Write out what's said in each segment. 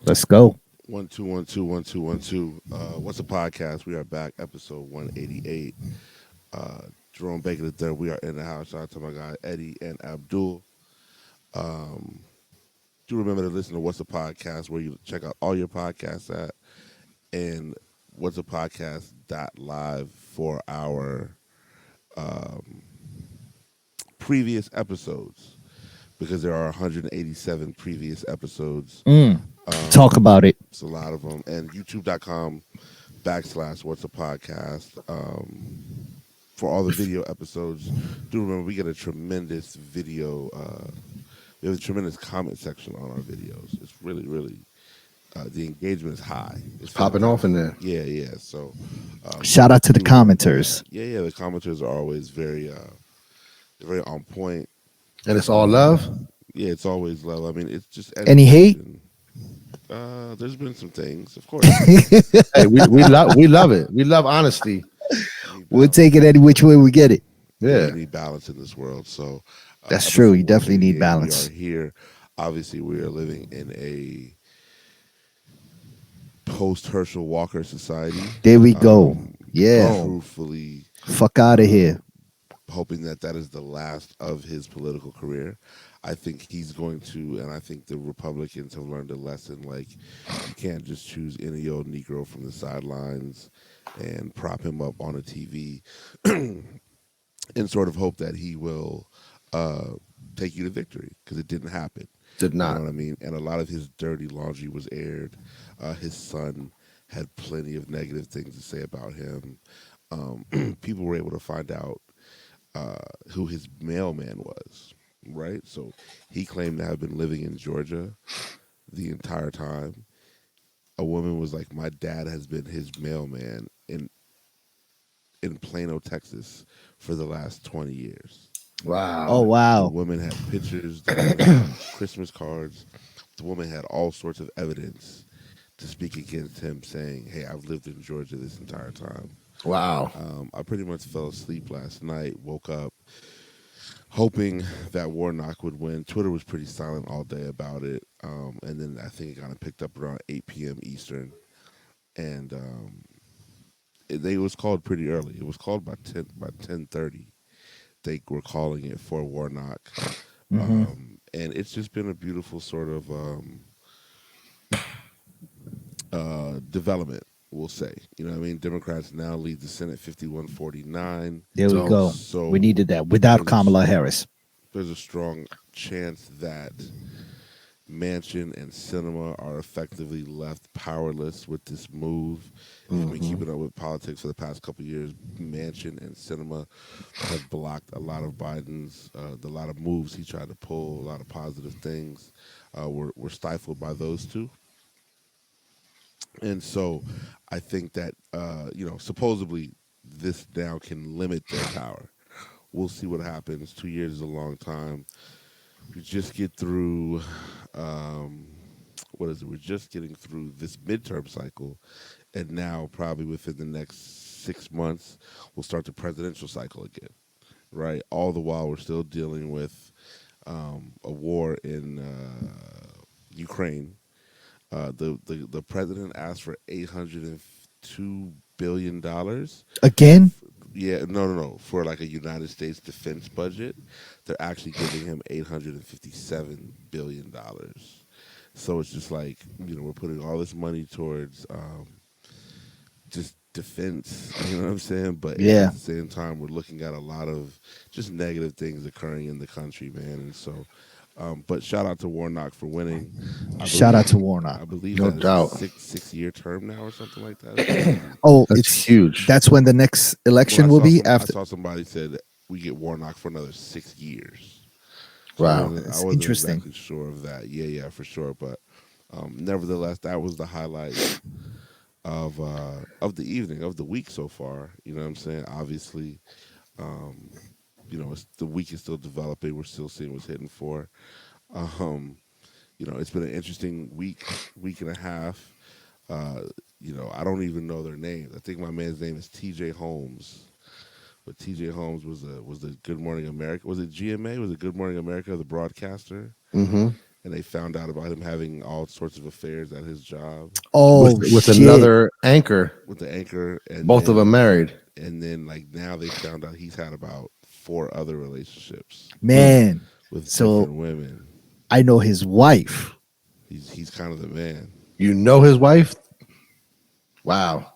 Let's go. 1 2 1 2 1 2 1 2. What's a podcast? We are back, episode 188. Jerome Baker the third. We are in the house. Shout out to my guy Eddie and Abdul. Um, do remember to listen to What's a Podcast, where you check out all your podcasts at, and What's a Podcast live for our um, previous episodes, because there are 187 previous episodes. Mm. Talk Um, about it. it's a lot of them, and youtube.com/What's a Podcast. For all the video episodes, do remember we get a tremendous video. We have a tremendous comment section on our videos. It's really the engagement is high. It's Popping off in fantastic. there. Yeah. So Shout out to the do remember that. commenters. Yeah. The commenters are always very on point. And it's all love. Yeah, it's always love. I mean, it's just Any hate? education. There's been some things, of course. Hey, we love it. We love honesty. Need We'll balance. take it any which way we get it. Yeah. You need balance in this world. So That's true. episode You definitely need 188, balance. We are here. Obviously, we are living in a post Herschel Walker society. There we go. Yeah. Truthfully, Fuck out of here. hoping that that is the last of his political career. I think he's going to, and I think the Republicans have learned a lesson. Like, you can't just choose any old Negro from the sidelines and prop him up on a TV and sort of hope that he will uh, take you to victory, because it didn't happen. Did You know not. what I mean? And a lot of his dirty laundry was aired. His son had plenty of negative things to say about him. People were able to find out who his mailman was, right? So he claimed to have been living in Georgia the entire time. A woman was like, "My dad has been his mailman in Plano, Texas, for the last 20 years." Oh, Wow. The wow. woman had pictures, the woman had Christmas cards. The woman had all sorts of evidence to speak against him, saying, "Hey, I've lived in Georgia this entire time." Wow. I pretty much fell asleep last night, woke up hoping that Warnock would win. Twitter was pretty silent all day about it. And then I think it kind of picked up around 8 p.m. Eastern. And it was called pretty early. It was called by 10:30. They were calling it for Warnock. Hmm. And it's just been a beautiful sort of development, we'll say. You know what I mean? Democrats now lead the Senate 51-49. There we So go. We So needed that without there's a, Kamala Harris. there's a strong chance that Manchin and Cinema are effectively left powerless with this move. If you've been keeping up with politics for the past couple of years, Manchin and Cinema have blocked a lot of Biden's, a lot of moves he tried to pull, a lot of positive things were stifled by those two. And so I think that, supposedly this now can limit their power. We'll see what happens. 2 years is a long time. We just get through, um, what is it? We're just getting through this midterm cycle. And now, probably within the next 6 months, we'll start the presidential cycle again, right? All the while, we're still dealing with a war in Ukraine. The president asked for $802 billion. Again? Yeah, no. For like a United States defense budget, they're actually giving him $857 billion. So it's just like, we're putting all this money towards just defense. You know what I'm saying? But Yeah. at the same time, we're looking at a lot of just negative things occurring in the country, man. And so, but shout out to Warnock for winning. I Shout out believe to Warnock. I believe No that is a doubt. six-year term now or something like that. It's crazy. Oh, That's it's huge. that's when the next election will be I after. saw somebody said we get Warnock for another 6 years. So Wow. I It's wasn't interesting. exactly sure of that. Yeah, for sure. But nevertheless, that was the highlight of the evening, of the week so far. You know what I'm saying? Obviously, um, the week is still developing. We're still seeing what's hitting for. Um, it's been an interesting week and a half. Uh, I don't even know their names. I think my man's name is T.J. Holmes. But T.J. Holmes was the Good Morning America. Was it GMA? Was it Good Morning America, the broadcaster? Mm-hmm. and they found out about him having all sorts of affairs at his job Oh with shit, another anchor. with the anchor, and Both of them married. and then like now they found out he's had about 4 other relationships man. with So different women. I know his wife He's kind of the man. You know his wife? Wow.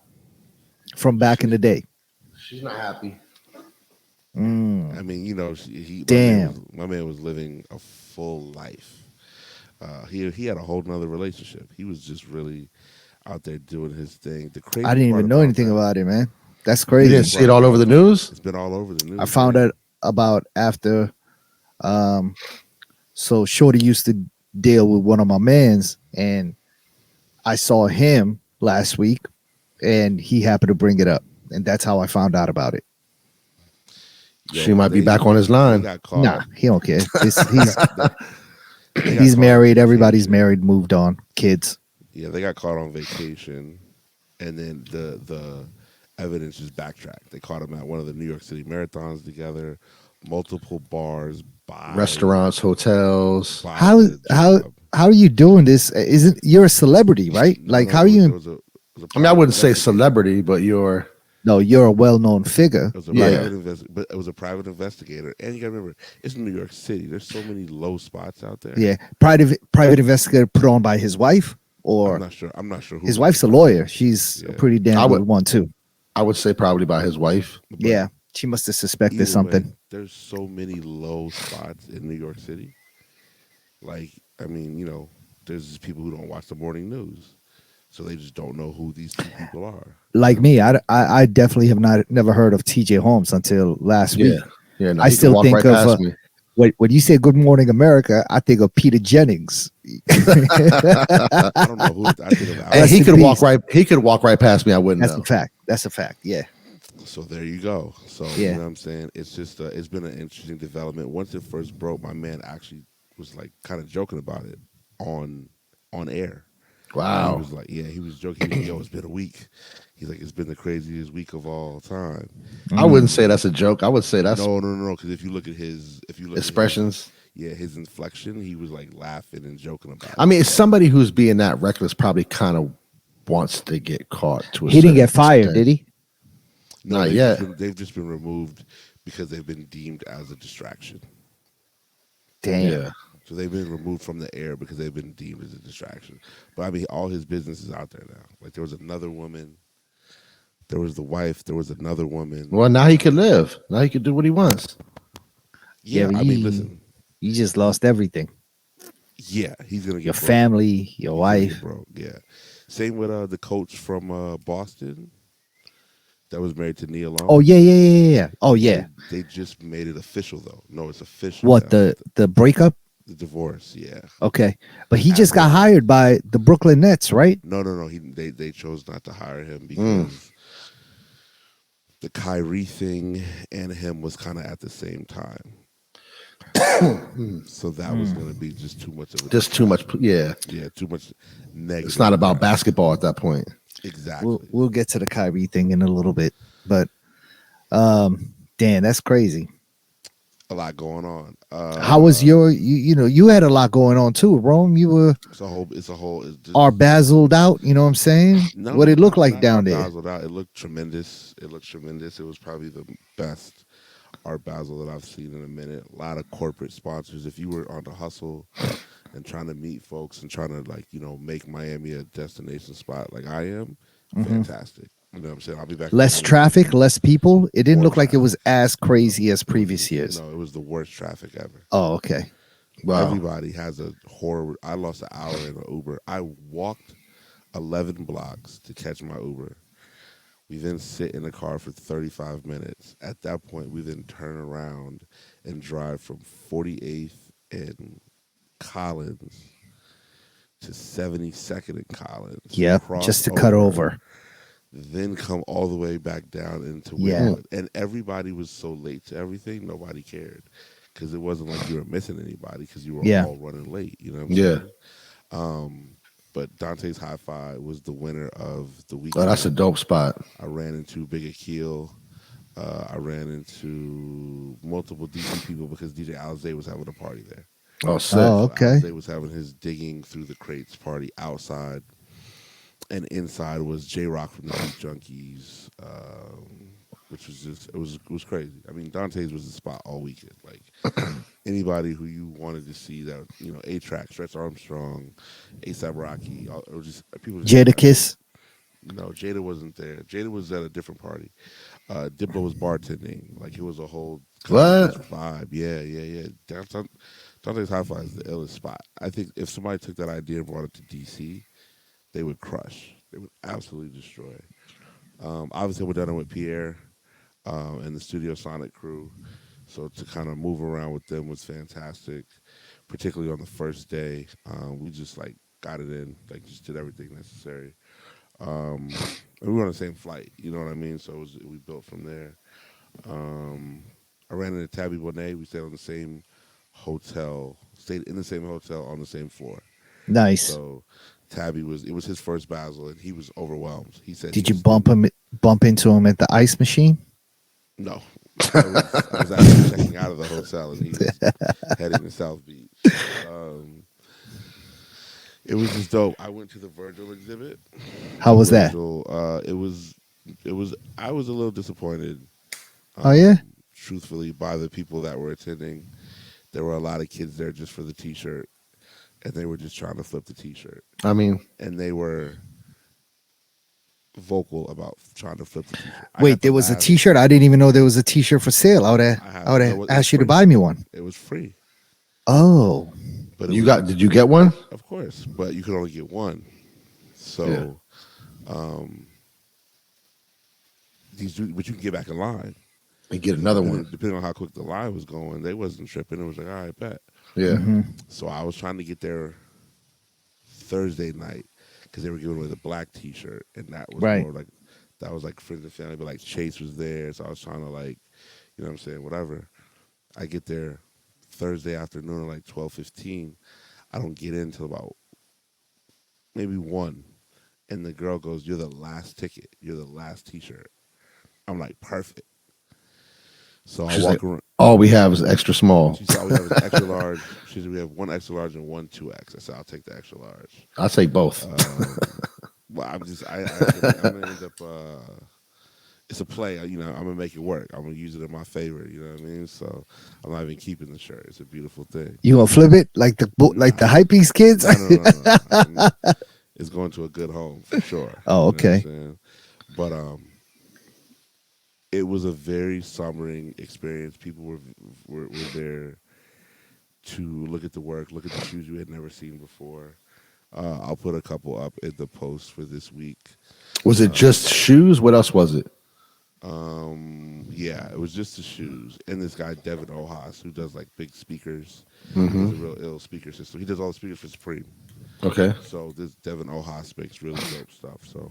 from back in the day. She's not happy. I mean, you know, Damn. my man was living a full life. He had a whole nother relationship. He was just really out there doing his thing. The crazy I didn't part even know about anything that, about it, man. That's You crazy. didn't see it all over the news? it's been all over the news. I found yeah. out about after. So Shorty used to deal with one of my mans, and I saw him last week, and he happened to bring it up, and that's how I found out about it. Yo, She might be back on his They line. got caught. Nah, he don't care. He's They got he's caught on married. Everybody's vacation. married, moved on, kids. Yeah, they got caught on vacation, and then the evidence just backtracked. They caught him at one of the New York City marathons together, multiple bars, Restaurants, hotels. by How the how job. how are you doing this? Isn't you're a celebrity, right? Like No, how are it you? was a I mean, I wouldn't say investigator. celebrity, but you're No, you're a well-known figure. It was a Yeah. but it was a private investigator, and you got to remember, it's New York City. There's so many low spots out there. Yeah, private investigator put on by his wife, or I'm not sure. I'm not sure who his it wife's a was. lawyer. She's a Yeah. pretty damn I would- good one too. I would say probably by his wife. But Yeah, she must have suspected either something. way, there's so many low spots in New York City. Like, I mean, you know, there's just people who don't watch the morning news, so they just don't know who these two people are. Like me, I definitely have never heard of T.J. Holmes until last Yeah. week. Yeah, no, I he could still walk think right of past me. when you say Good Morning America, I think of Peter Jennings. I don't know who. I think of And Rest he in could walk peace. right. He could walk right past me. I wouldn't That's know. a fact. That's a fact. Yeah. So there you go. So Yeah. you know what I'm saying? It's just it's been an interesting development. Once it first broke, my man actually was like kind of joking about it on air. He Wow. was like, yeah, he was joking. He was like, yo, it's been a week. He's like, it's been the craziest week of all time. I wouldn't say that's a joke. I would say that's No. Because if you look at his, expressions. his inflection, he was like laughing and joking about it. I mean, it's somebody who's being that reckless probably kind of wants to get caught to a He didn't certain get fired, extent. did he? No, Not they've yet. they've just been removed because they've been deemed as a distraction. Damn. Yeah. So they've been removed from the air because they've been deemed as a distraction. But I mean, all his business is out there now. Like there was another woman, there was the wife, there was another woman. Well, now he could live. Now he could do what he wants. Yeah, but I mean, listen. you just lost everything. Yeah, he's gonna get Your broke. family, your He's gonna wife. get broke. Yeah, same with the coach from Boston that was married to Nia Long. Oh yeah. Oh yeah. They just made it official though. No, it's official. What now. the breakup? The divorce? Yeah. Okay, but he just got hired by the Brooklyn Nets, right? No. They chose not to hire him because the Kyrie thing and him was kind of at the same time. So that was going to be just too much of a Just too much. Yeah. yeah, too much negative. It's not about press. basketball at that point. Exactly. We'll get to the Kyrie thing in a little bit, but damn, that's crazy. A lot going on. How was you had a lot going on too, Rome? You were It's a whole. It's just, Art Basiled out, you know what I'm saying? No, What it look not- like not down Art there? Basel out. It looked tremendous. It was probably the best Art Basel that I've seen in a minute. A lot of corporate sponsors. If you were on the hustle and trying to meet folks and trying to make Miami a destination spot like I am, fantastic. You know what I'm saying? I'll be back. in Less Miami. traffic, less people. It didn't More look like it traffic. was as crazy as previous years. No, it was the worst traffic ever. Oh, okay. Wow. Everybody has a horror. I lost an hour in an Uber. I walked 11 blocks to catch my Uber. We then sit in the car for 35 minutes. At that point, we then turn around and drive from 48th and Collins to 72nd and Collins. Yep, cross just to cut over. Then come all the way back down into Yeah. Wynwood. And everybody was so late to everything, nobody cared. Because it wasn't like you were missing anybody because you were Yeah. all running late. You know what I'm Yeah. saying? But Dante's Hi-Fi was the winner of the Oh, weekend. that's a dope spot. I ran into Big Akil. I ran into multiple DC people because DJ Alizé was having a party there. Oh, sick. Oh, So okay. Alizé was having his digging through the crates party outside, and inside was J Rock from the Beat Junkies, which was just it was crazy. I mean, Dante's was the spot all weekend. Like anybody who you wanted to see that, A Track, Stretch Armstrong, ASAP Rocky, it was just people just came out there. Jadakiss. No, Jada wasn't there. Jada was at a different party. Diplo was bartending. Like it was a whole college What? vibe. Yeah, yeah, yeah. Downtown Dante's Hi-Fi is the illest spot. I think if somebody took that idea and brought it to DC, they would crush. They would absolutely destroy. Obviously, we're done with Pierre and the Studio Sonic crew. So to kind of move around with them was fantastic, particularly on the first day. We just like got it in, like just did everything necessary. And we were on the same flight, you know what I mean? So we built from there. Um, I ran into Tabby Bonet. We stayed on the same hotel, stayed in the same hotel on the same floor. Nice. So it was his first Basel, and he was overwhelmed. He said he Did you just didn't. bump into him at the ice machine? No, I was actually checking out of the hotel, and he was heading to South Beach. Um, it was just dope. I went to the Virgil exhibit. How was that? Virgil, it was. I was a little disappointed, Oh yeah. truthfully, by the people that were attending. There were a lot of kids there just for the T-shirt, and they were just trying to flip the T-shirt, I mean, and they were vocal about trying to flip the T-shirt. I got Wait, the there was a last. T-shirt. I didn't even know there was a T-shirt for sale. I I have would no. have It was asked you to free. buy me one. It was free, Oh, but it you was got? Did you get one? of course, but you could only get one. Yeah. So, um, but you can get back in line, And get another and one. then depending on how quick the line was going, they wasn't tripping. It was like, all right, bet. Yeah. So I was trying to get there Thursday night because they were giving away the black T-shirt, and that was right. more like that was like friends and family, but like Chase was there, so I was trying to like, you know what I'm saying, whatever. I get there Thursday afternoon at like 12:15. I don't get in until about maybe 1, and the girl goes, "You're the last ticket. You're the last T-shirt." I'm like, perfect. So I She's like, walk around. all we have is extra small. She said all we have is extra large. She said we have one extra large and one 2X. I said I'll take the extra large. I say both. Well, I'm gonna end up. It's a play. I'm gonna make it work. I'm gonna use it in my favor. You know what I mean? So I'm not even keeping the shirt. It's a beautiful thing. You gonna flip it like Nah, the hypebeast kids? no. It's going to a good home for sure. Oh, You know what I'm okay. saying? But it was a very sombering experience. People were there to look at the work, look at the shoes we had never seen before. I'll put a couple up in the post for this week. Was it just shoes? What else was it? Yeah, it was just the shoes. And this guy Devin Ohas, who does like big speakers. Mm-hmm. He's a real ill speaker system. He does all the speakers for Supreme. Okay. So this Devin Ohas makes really dope stuff. So,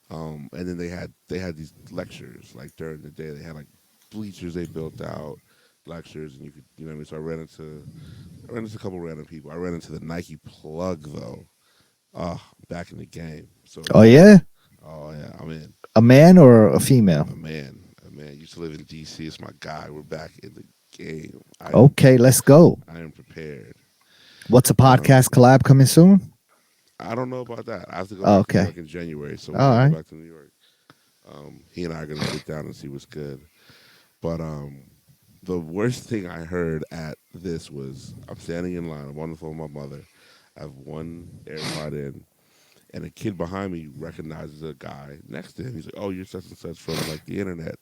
and then they had these lectures like during the day. They had like bleachers they built out, lectures, and you could, you know what I mean. So I ran into a couple random people. I ran into the Nike plug though. Back in the game. So Oh yeah. oh yeah, I'm in. A man or a female? A man. Used to live in DC. It's my guy. We're back in the game. Okay, let's go. I am prepared. What's a podcast collab coming soon? I don't know about that. I have to go Oh, back to New okay. York in January. So when All I go right. back to New York, he and I are gonna sit down and see what's good. But the worst thing I heard at this was I'm standing in line. I'm on the phone with my mother. I have one AirPod in, and a kid behind me recognizes a guy next to him. He's like, "Oh, you're such and such from like the internet,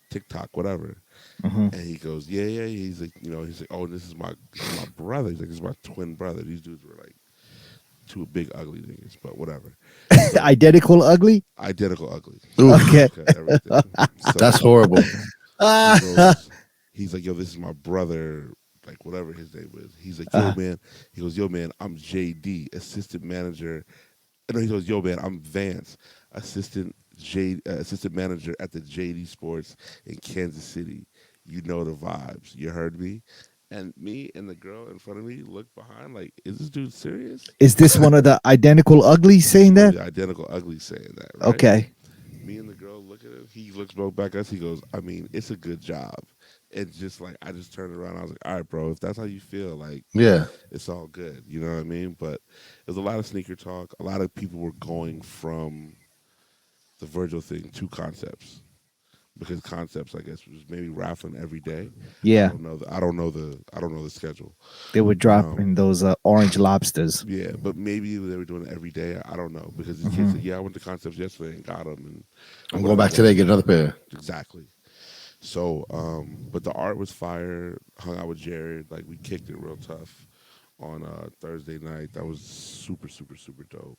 TikTok, whatever." Hmm. And he goes, "Yeah, yeah." He's like, he's like, "Oh, this is my brother." He's like, "This is my twin brother." These dudes were like two big ugly niggas, but whatever. So Identical ugly? identical ugly. Oof. Okay. Okay, everything. So That's horrible. he goes, he's like, "Yo, this is my brother." Like whatever his name is. He's like, "Yo, man." He goes, "Yo, man, I'm JD, assistant manager." No, he goes, "Yo, man, I'm Vance, assistant manager at the JD Sports in Kansas City. You know the vibes. You heard me." And me and the girl in front of me looked behind, like, "Is this dude serious?" Is this one of the identical ugly saying One of that? the identical ugly saying that, right? Okay. Me and the girl look at him. He looks both back at us. He goes, "I mean, it's a good job. And just like I just turned around, I was like, all right, bro, if that's how you feel, like Yeah. it's all good. You know what I mean? But there's a lot of sneaker talk. A lot of people were going from the Virgil thing to concepts because concepts, I guess, was maybe raffling every day. I Yeah, don't know. I don't know the. I don't know the schedule. they were dropping those orange lobsters. Yeah, but maybe they were doing it every day. I don't know because this kid Hmm. said, "Yeah, I went to concepts yesterday and got them." And I'm going whatever, back today, whatever. get another pair. Exactly. So, but the art was fire. Hung out with Jared. Like we kicked it real tough on Thursday night. That was super, super, super dope.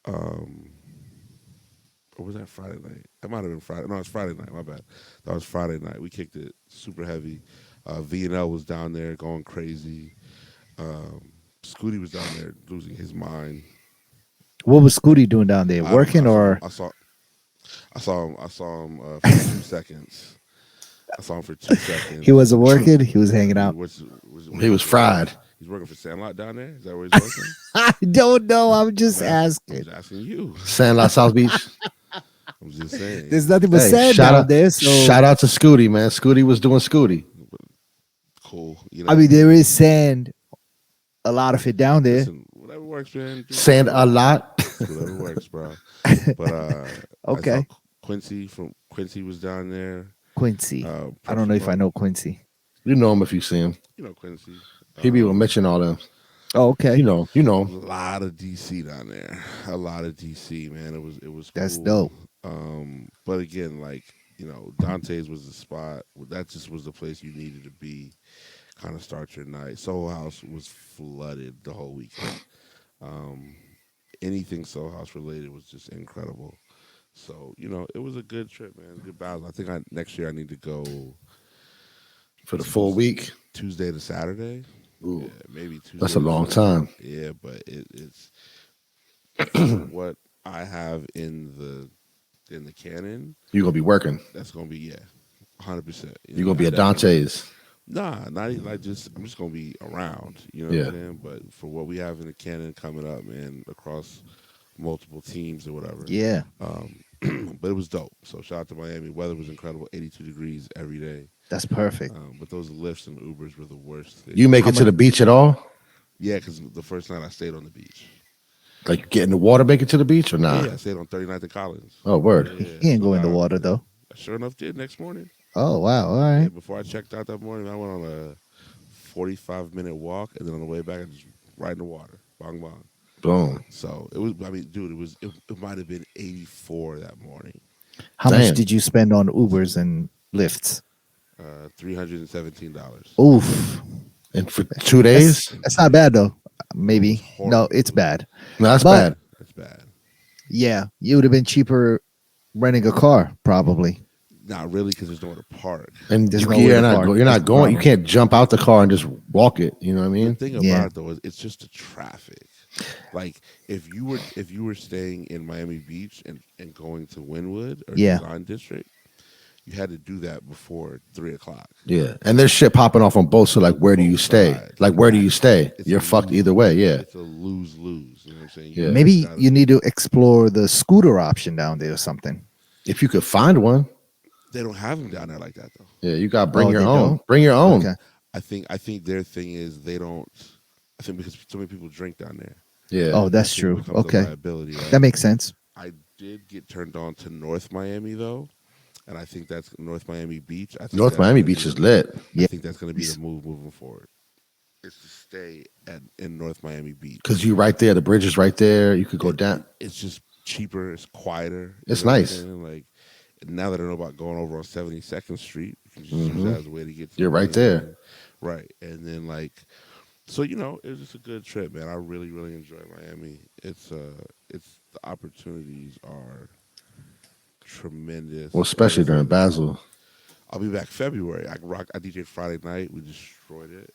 Um, or was that Friday night? That might have been Friday. No, it's Friday night. My bad. That was Friday night. We kicked it super heavy. V&L was down there going crazy. Scooty was down there losing his mind. What was Scooty doing down there? I don't know. Working or I saw him for 2 seconds. I saw him for 2 seconds. he wasn't working? He was hanging out. What He was fried. He's working for Sandlot down there. Is that where he's working? I don't know. I'm just I'm asking. just asking you. Sandlot, South Beach. I'm just saying. There's nothing but Hey, sand shout down out, there. So shout out to Scooty, man. Scooty was doing Scooty. Cool. You know. I mean, there is sand. A lot of it down there. Listen, whatever works, man. Do Sand a lot. whatever works, bro. But Okay. I saw Quincy was down there. Quincy. I Pressure don't know if I Bump. know Quincy. You know him if you see him. You know Quincy. He be mention all them. Oh, okay. You know. A lot of DC down there. A lot of DC, man. It was That's cool. dope. But again, like, Dante's was the spot. That just was the place you needed to be. Kind of start your night. Soho House was flooded the whole weekend. Anything Soho House related was just incredible. So, it was a good trip, man. Good balance. I think next year I need to go For the full week. Tuesday to Saturday. Ooh, Yeah, maybe Tuesday. that's a to long Sunday. time. Yeah, but it's what I have in the canon. You're going to be working. That's gonna be 100%. You're going to be at Dante's. Nah, not even like just. I'm just gonna be around. You know what I'm saying? But for what we have in the canon coming up, man, across multiple teams or whatever. Yeah. But it was dope. So shout out to Miami. Weather was incredible. 82 degrees every day. That's perfect. But those lifts and Ubers were the worst thing. You make it to the beach at all? Yeah, because the first night I stayed on the beach. Like you get in the water, make it to the beach or not? Yeah, I stayed on 39th and Collins. Oh, word. He ain't go in the water though. I sure enough did next morning. Oh wow. All Yeah, right. before I checked out that morning, I went on a 45-minute walk, and then on the way back, I just right in the water. Bong bong. Boom. So it was. I mean, dude, it might have been 84 that morning. How Damn. much did you spend on Ubers and lifts? $317. Oof. And for 2 days? That's not bad though. Maybe. Horrible. No, it's bad. No, that's But- bad. That's bad. Yeah, it would have been cheaper renting a car, probably. Not really, because there's nowhere to park. And There's you, no way you're to not, park. you're That's not the going. You problem. can't jump out the car and just walk it. You know what I The mean? thing Yeah. about it though is it's just the traffic. Like if you were staying in Miami Beach and going to Wynwood or Yeah. Design District, you had to do that before 3:00. Yeah. And there's shit popping off on both. So like, where do you Both stay? sides. Like, where do you stay? It's You're a fucked lose- either way. Yeah. It's a lose-lose. You know what I'm saying? Yeah. Maybe gotta- you need to explore the scooter option down there or something. If you could find one. They don't have them down there like that though. Yeah. You got to bring Oh, your they own. don't? Bring your own. Okay. I think their thing is they don't. I think because so many people drink down there. Yeah. Oh, that's I think it true. becomes a Okay. liability, right? That makes sense. I did get turned on to North Miami though, and I think that's North Miami Beach. I think North that's Miami gonna Beach be- is lit. I Yeah. think that's going to be the move moving forward. Is to stay in North Miami Beach Because you right there. The bridge is right there. You could go down. It's just cheaper. It's quieter. you It's know what I'm nice. saying? Like now that I know about going over on 72nd Street, you can just Mhm. use that as a way to get. To You're the right main there. thing. Right, and then like, so it was just a good trip, man. I really, really enjoy Miami. It's the opportunities are tremendous. Well, especially during Basel. I'll be back February. I DJed Friday night. We destroyed it.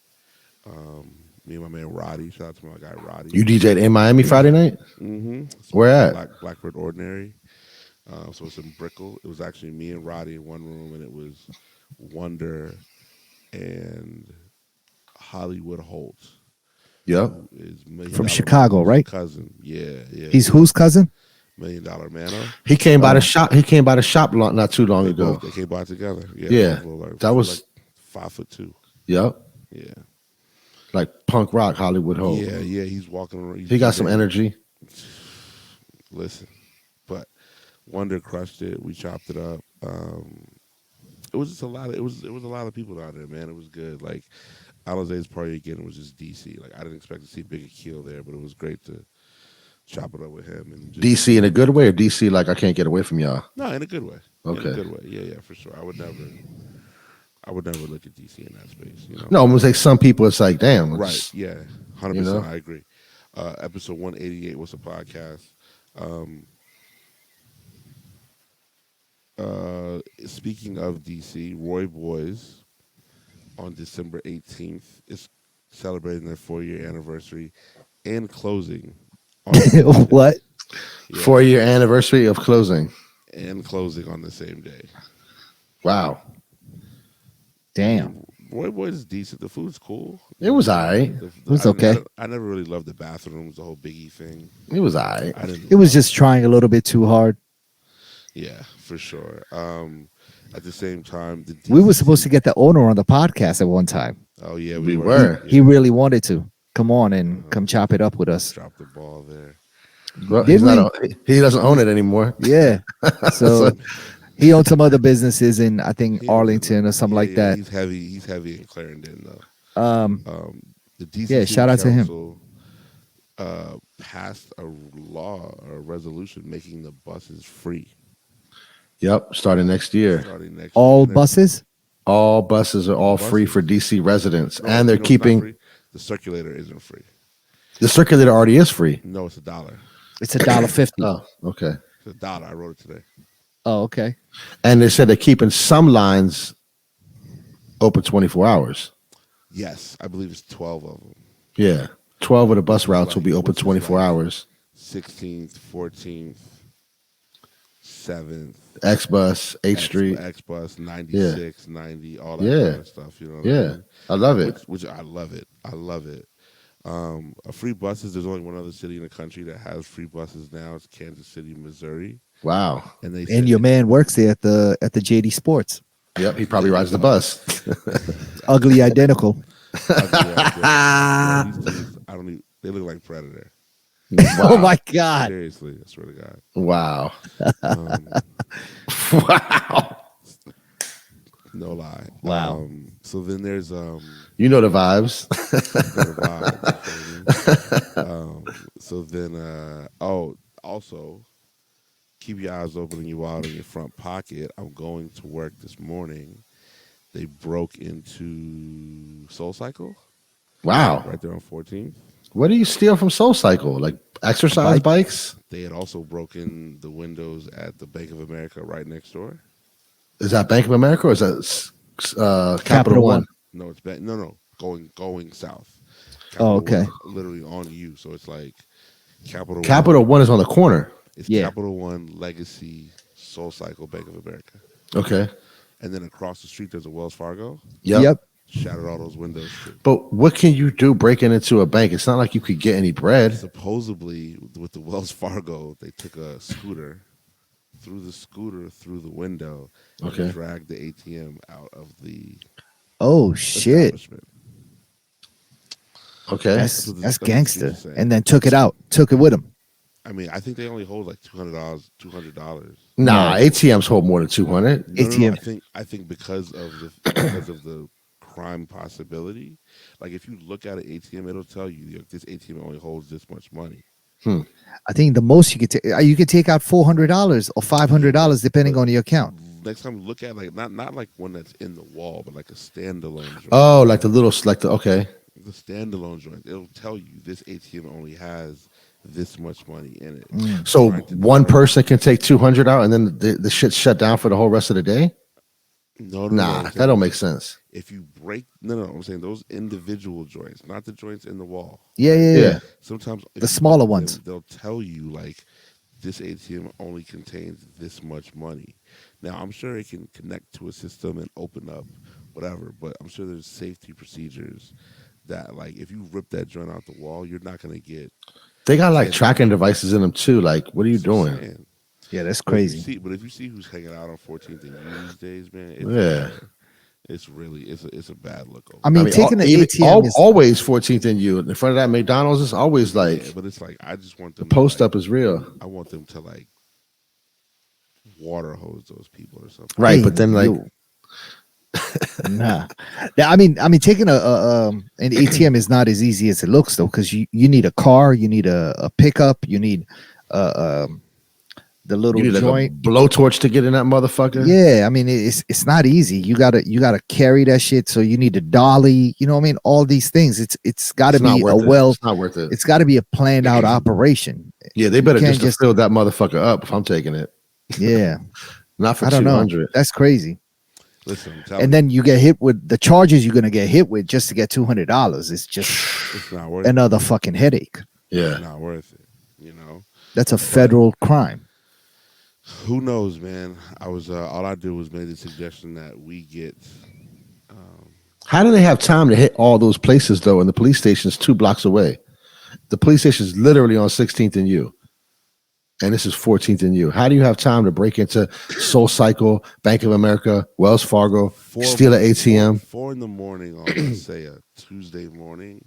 Me and my man Roddy. Shout out to my guy Roddy. You DJ'd in Miami Friday night? Mm-hmm. Where at? Blackbird Ordinary. So it's in Brickell. It was actually me and Roddy in one room, and it was Wonder and Hollywood Holt. Yep. Who is $1 Million From Chicago, Mano's right? Cousin. Yeah. He's whose cousin? $1 Million Mano. He came by the shop. He came by the shop not too long They ago. both they came by together. Yeah. Yeah, for like- that for was- like 5'2". Yep. Yeah, Like punk rock Hollywood Hope. yeah. He's walking around. He's He got some DJing. energy. Listen, but Wonder crushed it. We chopped it up. It was just a lot of it was a lot of people down there, man. It was good. Like Alizé's party again was just DC. Like I didn't expect to see Big Akil there, but it was great to chop it up with him and just DC in a good way, or DC like I can't get away from y'all. no, in a good way. In a Okay. good way. Yeah, for sure. I would never look at DC in that space, you know. No, I'm gonna say some people. It's like, damn. Right. It's, Yeah. 100%. you know? I agree. Episode 188 was a podcast. Um, Speaking of DC, Roy Boys on December 18th is celebrating their 4-year anniversary and closing on What? yeah, 4-year anniversary of closing. and closing on the same day. Wow. Damn. Roy Boys is decent. The food's cool. It was all right. It was okay. I never really loved the bathrooms, the whole Biggie thing. It was all right. I didn't. It was just trying a little bit too hard. Yeah, for sure. At the same time, the We were supposed to get the owner on the podcast at one time. Oh yeah, We were. Yeah. He really wanted to come on and come chop it up with us. Dropped the ball there. Well, Did he doesn't own it anymore. Yeah. So he owns some other businesses in I think He- Arlington or something like that. He's heavy. He's heavy in Clarendon though. Um, The DC Yeah, City shout out to him. Council, passed a law or a resolution making the buses free Yep. Starting next year, starting next all year. And then- buses buses. are all free for DC residents, No, and they're you know it's not keeping free? The circulator isn't free. the circulator already is free. No, it's $1. It's $1.50. Oh, okay. It's $1. I wrote it today. Oh, okay. And they said they're keeping some lines open 24 hours. Yes, I believe it's 12 of them. Yeah. 12 of the bus routes will Like, be open what's this 24 like? hours. 16th, 14th, 7th. X Bus, H Street. X Bus, 96, 90, all that Yeah. kind of stuff. You know what I Yeah. mean? I love it. Which I love it. I love it. Free buses. There's only one other city in the country that has free buses now. It's Kansas City, Missouri, Wow. and they And said- your man works there at the JD Sports. Yep. He probably rides the bus. Ugly identical. Yeah, these dudes, I don't even. They look like Predator. Oh my God. Seriously, I swear to God. Wow. Um, Wow. no lie. Wow. So then there's You know the vibes. the vibe, you feel me? So then also keep your eyes open and your wallet in your front pocket. I'm going to work this morning. They broke into Soul Cycle Wow. right there on 14th. What do you steal from Soul Cycle? Like exercise bikes? They had also broken the windows at the Bank of America right next door. Is that Bank of America or is that Capital One? No, it's going south. Oh, okay. One's literally on you, so it's like Capital Capital One is on the corner. It's Yeah. Capital One, Legacy, Soul Cycle, Bank of America. Okay. And then across the street, there's a Wells Fargo. Yep. Shattered all those windows too. But what can you do breaking into a bank? It's not like you could get any bread. Supposedly, with the Wells Fargo, they took a scooter through the window, and Okay. dragged the ATM out of the Oh shit. establishment. Okay. That's So the that's stuff gangster. she's saying. And then took it out. Took it with him. I mean, I think they only hold like $200. Nah, ATMs hold more than 200. No, ATM. I think because of the crime possibility. Like if you look at an ATM, it'll tell you like, this ATM only holds this much money. I think the most you could take out $400 or $500 depending on your account. Next time, look at like not like one that's in the wall, but like a standalone joint. Oh, like okay. The standalone joint. It'll tell you this ATM only has this much money in it. So Trying to one determine- person can take 200 out and then the shit's shut down for the whole rest of the day? No, Nah, I'm that saying don't make sense. If you break, no, I'm saying those individual joints, not the joints in the wall. Yeah. Sometimes if The you smaller look at ones. them, they'll tell you like this ATM only contains this much money. Now I'm sure it can connect to a system and open up whatever, but I'm sure there's safety procedures that like if you rip that joint out the wall, you're not gonna get. They got like tracking devices in them too. Like, what are you That's what I'm doing? saying. Yeah, that's But if you crazy. see- But if you see who's hanging out on 14th and U these days, man, it's Yeah. it's a bad look over I I mean, mean, taking the ATM is always 14th and U in front of that McDonald's is always there. like Yeah, but it's like I just want the them to post like up is real, I want them to like water hose those people or something. right? hey But then like yo nah. I mean, taking an ATM is not as easy as it looks though, because you need a car, you need a pickup, you need uh um the you little need like a joint. blowtorch to get in that motherfucker. Yeah, I mean it's not easy. You gotta carry that shit. So you need a dolly. You know what I mean? All these things. It's got to It's not be a worth it. well. It's not worth it. It's got to be a planned out operation. Yeah, they You better can't just to just. fill that motherfucker up if I'm taking it. Yeah, Not for I don't know. 200. That's crazy. Listen, I'm telling And you, then you get hit with the charges you're gonna get hit with just to get $200. It's just it's not worth it. another fucking headache. Yeah. It's not worth it. You know. That's a federal crime. Who knows, man? I was all I did was made the suggestion that we get. How do they have time to hit all those places though? And the police station is 2 blocks away. The police station is literally on 16th and U. And this is 14th and U. How do you have time to break into Soul Cycle, Bank of America, Wells Fargo, steal an ATM? 4 in the morning on let's say a Tuesday morning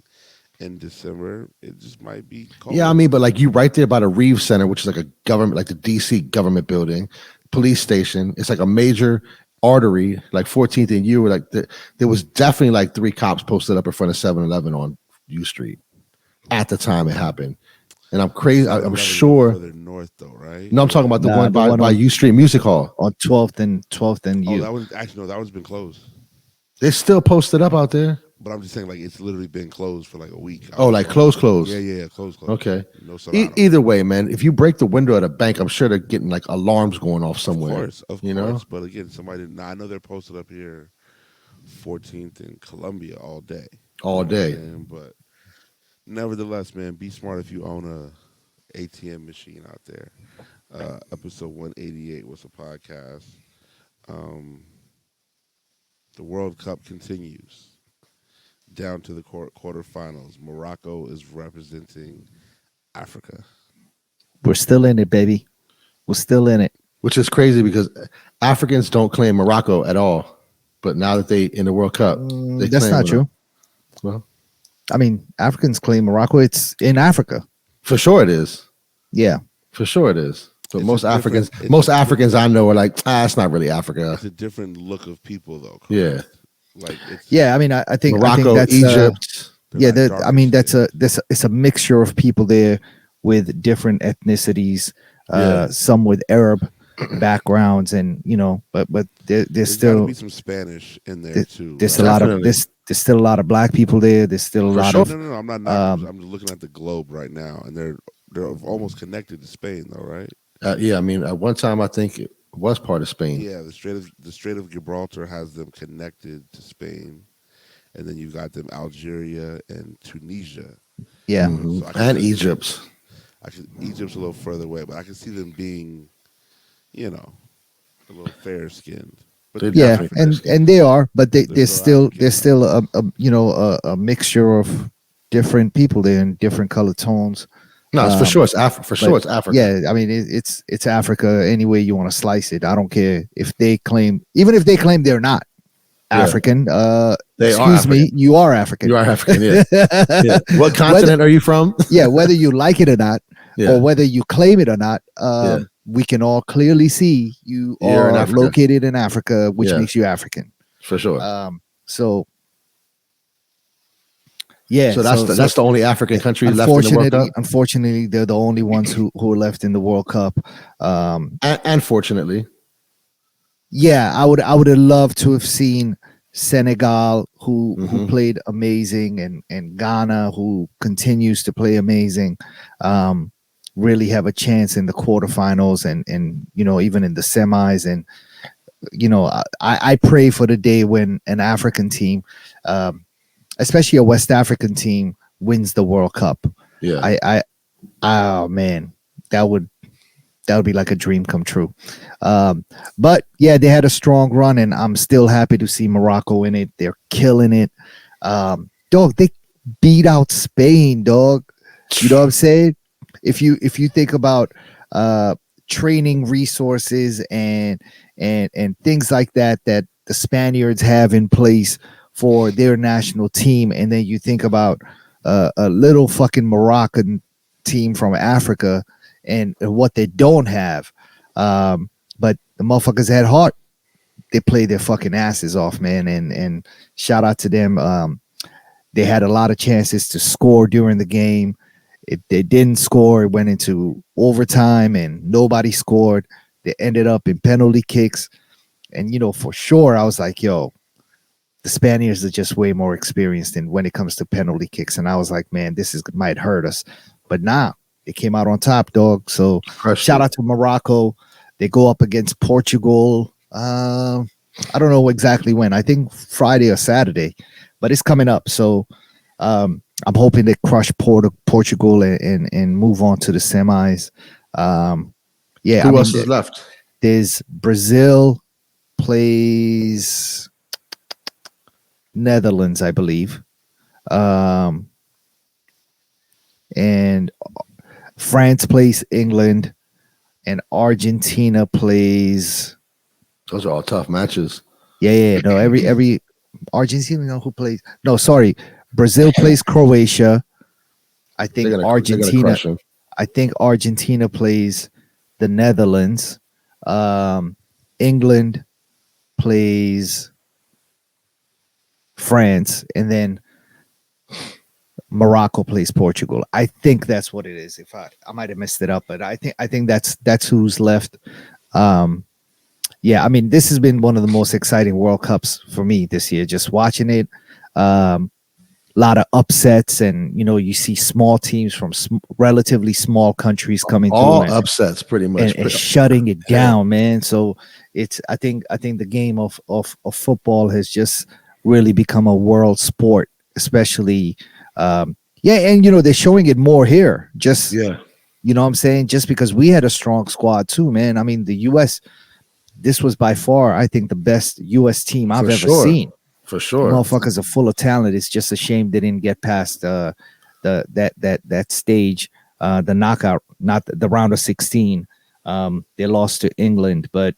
in December. It just might be cold. Yeah, I mean, but like you right there by the Reeves Center, which is like a government, like the DC government building, police station. It's like a major artery, like 14th and U. Like there was definitely like 3 cops posted up in front of 7-Eleven on U Street at the time it happened. And I'm crazy. I'm 7-Eleven is sure. further north though, right? No, I'm talking about the Nah, one the by, one by on- U Street Music Hall. On 12th and Oh, you. that one actually no, that one's been closed. They're still posted up out there. But I'm just saying, like it's literally been closed for like a week. Oh, like closed. Yeah, closed. Okay. No Serrano. Either way, man, if you break the window at a bank, I'm sure they're getting like alarms going off somewhere. Of you course. know? But again, somebody didn't. I know they're posted up here, 14th in Columbia all day. All day. But nevertheless, man, be smart if you own a ATM machine out there. Episode 188 was a podcast. The World Cup continues down to the quarterfinals. Morocco is representing Africa. We're still in it, baby. We're still in it. Which is crazy because Africans don't claim Morocco at all. But now that they in the World Cup, they That's claim not Morocco. true. Well, I mean, Africans claim Morocco. It's in Africa. for sure it is. Yeah. For sure it is. But It's most a different- Africans, it's most a Africans I know are like, it's not really Africa. It's a different look of people, though. Correct? Yeah. Like it's Yeah. I mean, I think Morocco, that's Egypt. they're yeah. like I dark mean, skin. it's a mixture of people there with different ethnicities. Yeah. Some with Arab backgrounds, and but there's There's got to still be some Spanish in there too. there's right? a lot of Definitely. there's still a lot of black people there. There's still a For lot sure. of No. I'm not. I'm just looking at the globe right now, and they're almost connected to Spain, though, right? Yeah, I mean, at one time I think it was part of Spain. Yeah, the Strait of Gibraltar has them connected to Spain, and then you got them Algeria and Tunisia. yeah. Mhm. So I can And see- Egypt. Egypt's a little further away, but I can see them being, a little fair skinned. But They're Yeah, definitely and they are, but They're there's still still African. a mixture of different people there in different color tones. No, it's for Um, sure it's Africa. For sure but it's Africa. Yeah, I mean it's Africa any way you want to slice it. I don't care if they claim, even if they claim they're not Yeah. African. They are Excuse me, African. you are African. You are African, yeah. Yeah. What continent are you from? Yeah, whether you like it or not, Yeah. or whether you claim it or not, Yeah. we can all clearly see you You're in are Africa. located in Africa, which Yeah. makes you African. For sure. So yeah, so that's the only African country left in the World unfortunately, Cup. unfortunately, they're the only ones who are left in the World Cup. And fortunately. Yeah, I would have loved to have seen Senegal, who Mhm. played amazing, and Ghana, who continues to play amazing, really have a chance in the quarterfinals and even in the semis. And I pray for the day when an African team, especially a West African team, wins the World Cup. Yeah. Oh man, that would be like a dream come true. But yeah, they had a strong run, and I'm still happy to see Morocco in it. They're killing it. Dog, they beat out Spain, dog. You know what I'm saying? If you think about training resources and things like that the Spaniards have in place for their national team, and then you think about a little fucking Moroccan team from Africa and what they don't have. But the motherfuckers had heart. They played their fucking asses off, man, and shout out to them. They had a lot of chances to score during the game. They didn't score. It went into overtime, and nobody scored. They ended up in penalty kicks, and for sure, I was like, "Yo, the Spaniards are just way more experienced in when it comes to penalty kicks." And I was like, "Man, this might hurt us," but nah, they came out on top, dog. So shout out to Morocco. They go up against Portugal. I don't know exactly when. I think Friday or Saturday, but it's coming up. So I'm hoping they crush Portugal and move on to the semis. Yeah, Who else is left? There's Brazil plays Netherlands, I believe, and France plays England, and Argentina plays. Those are all tough matches. Yeah. No, every Argentina who plays. No, sorry, Brazil plays Croatia. I think Argentina. I think Argentina plays the Netherlands. England plays France, and then Morocco plays Portugal. I think that's what it is. If I might have messed it up, but I think that's who's left. Yeah, I mean, this has been one of the most exciting World Cups for me this year. Just watching it, a lot of upsets, and you see small teams from relatively small countries coming all through, upsets, pretty much, and shutting it down, man. So I think the game of football has just really become a world sport, especially. And they're showing it more here. Just you know what I'm saying? Just because we had a strong squad too, man. I mean, the U.S. This was by far, I think, the best U.S. team I've ever seen. For sure, motherfuckers are full of talent. It's just a shame they didn't get past that stage, the knockout, not the round of 16. They lost to England, but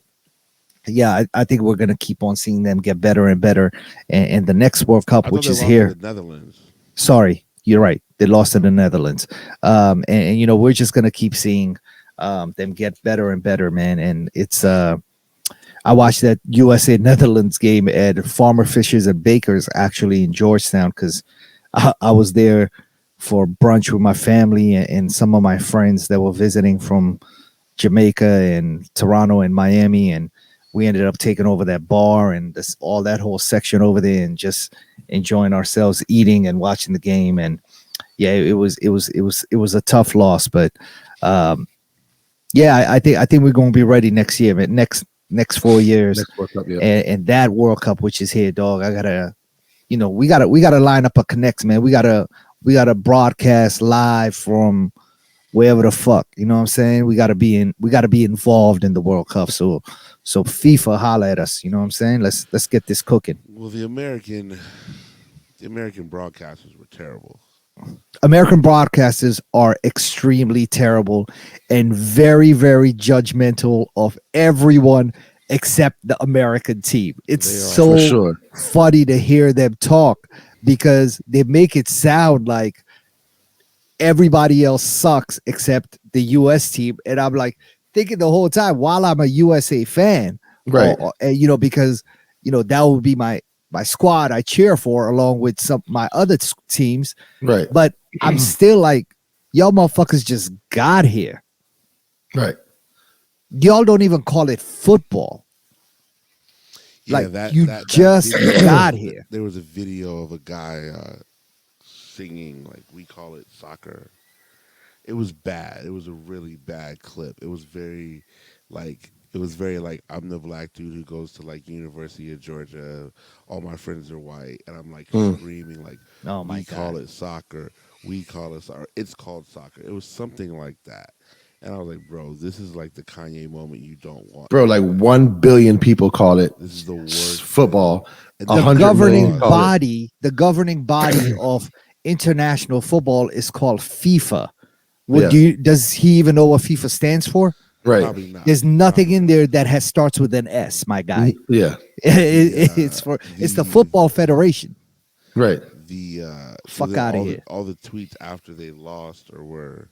yeah, I think we're gonna keep on seeing them get better and better. And the next World Cup, which is here, the Netherlands. Sorry, you're right. They lost to the Netherlands, and we're just gonna keep seeing them get better and better, man. And it's I watched that USA Netherlands game at Farmer Fishers and Bakers actually in Georgetown because I was there for brunch with my family and some of my friends that were visiting from Jamaica and Toronto and Miami, and we ended up taking over that bar and all that whole section over there and just enjoying ourselves, eating and watching the game. And yeah, it was a tough loss, but yeah, I think we're going to be ready next year, man. Next 4 years, World Cup, yeah. and that World Cup, which is here, dog. I gotta, we gotta line up a connects, man. We gotta broadcast live from wherever the fuck, you know what I'm saying? We gotta be involved in the World Cup. So FIFA, holla at us, you know what I'm saying? Let's get this cooking. Well, the American broadcasters were terrible. American broadcasters are extremely terrible and very, very judgmental of everyone except the American team. It's so funny to hear them talk because they make it sound like everybody else sucks except the US team. And I'm like thinking the whole time while I'm a USA fan, right? Because that would be my squad I cheer for along with some my other teams. Right. But I'm still like, y'all motherfuckers just got here. Right. Y'all don't even call it football. Yeah, like you just got here. There was a video of a guy singing like we call it soccer. It was bad. It was a really bad clip. It was very like I'm the black dude who goes to like University of Georgia. All my friends are white, and I'm like screaming like, "Oh my we God. call it soccer. We call it soccer. It's called soccer." It was something like that, and I was like, "Bro, this is like the Kanye moment you don't want." Bro, like 1 billion people call it. This is the worst football. The governing body of international football is called FIFA. Does he even know what FIFA stands for? Right. Probably not. There's nothing Probably in not. there that has starts with an S, my guy. Yeah. It's for it's the The football federation. Right. so Fuck then out of here. all the tweets after they lost or were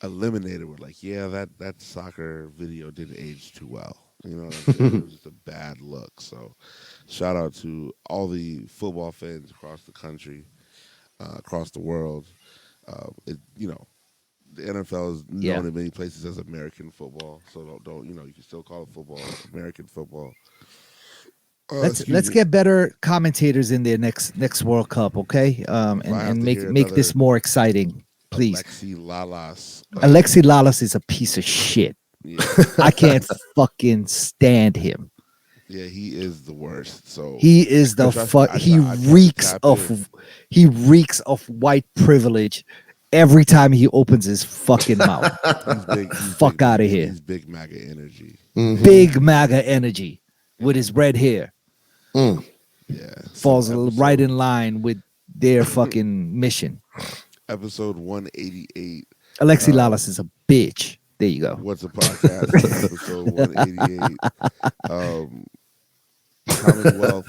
eliminated were like, yeah, that soccer video didn't age too well. You know what I'm saying? It was just a bad look. So shout out to all the football fans across the country, across the world. The NFL is Yeah. known in many places as American football. So don't you can still call it football, American football. Excuse Let's me. get better commentators in there next World Cup, okay? If I have And to hear make this another more exciting, please. Alexi Lalas, Alexi Lalas is a piece of shit. yeah, I can't fucking stand him. yeah, he is the worst. So He is the trust me, fuck. I tried to tap in. He reeks of white privilege every time he opens his fucking mouth. He's big. He's Fuck big. out of here. He's big MAGA energy. Big MAGA energy with his red hair Mm. Yeah. So falls right in line with their fucking mission. episode 188. Alexi Lalas is a bitch. There you go. What's a podcast? Episode 188. Um, Commonwealth,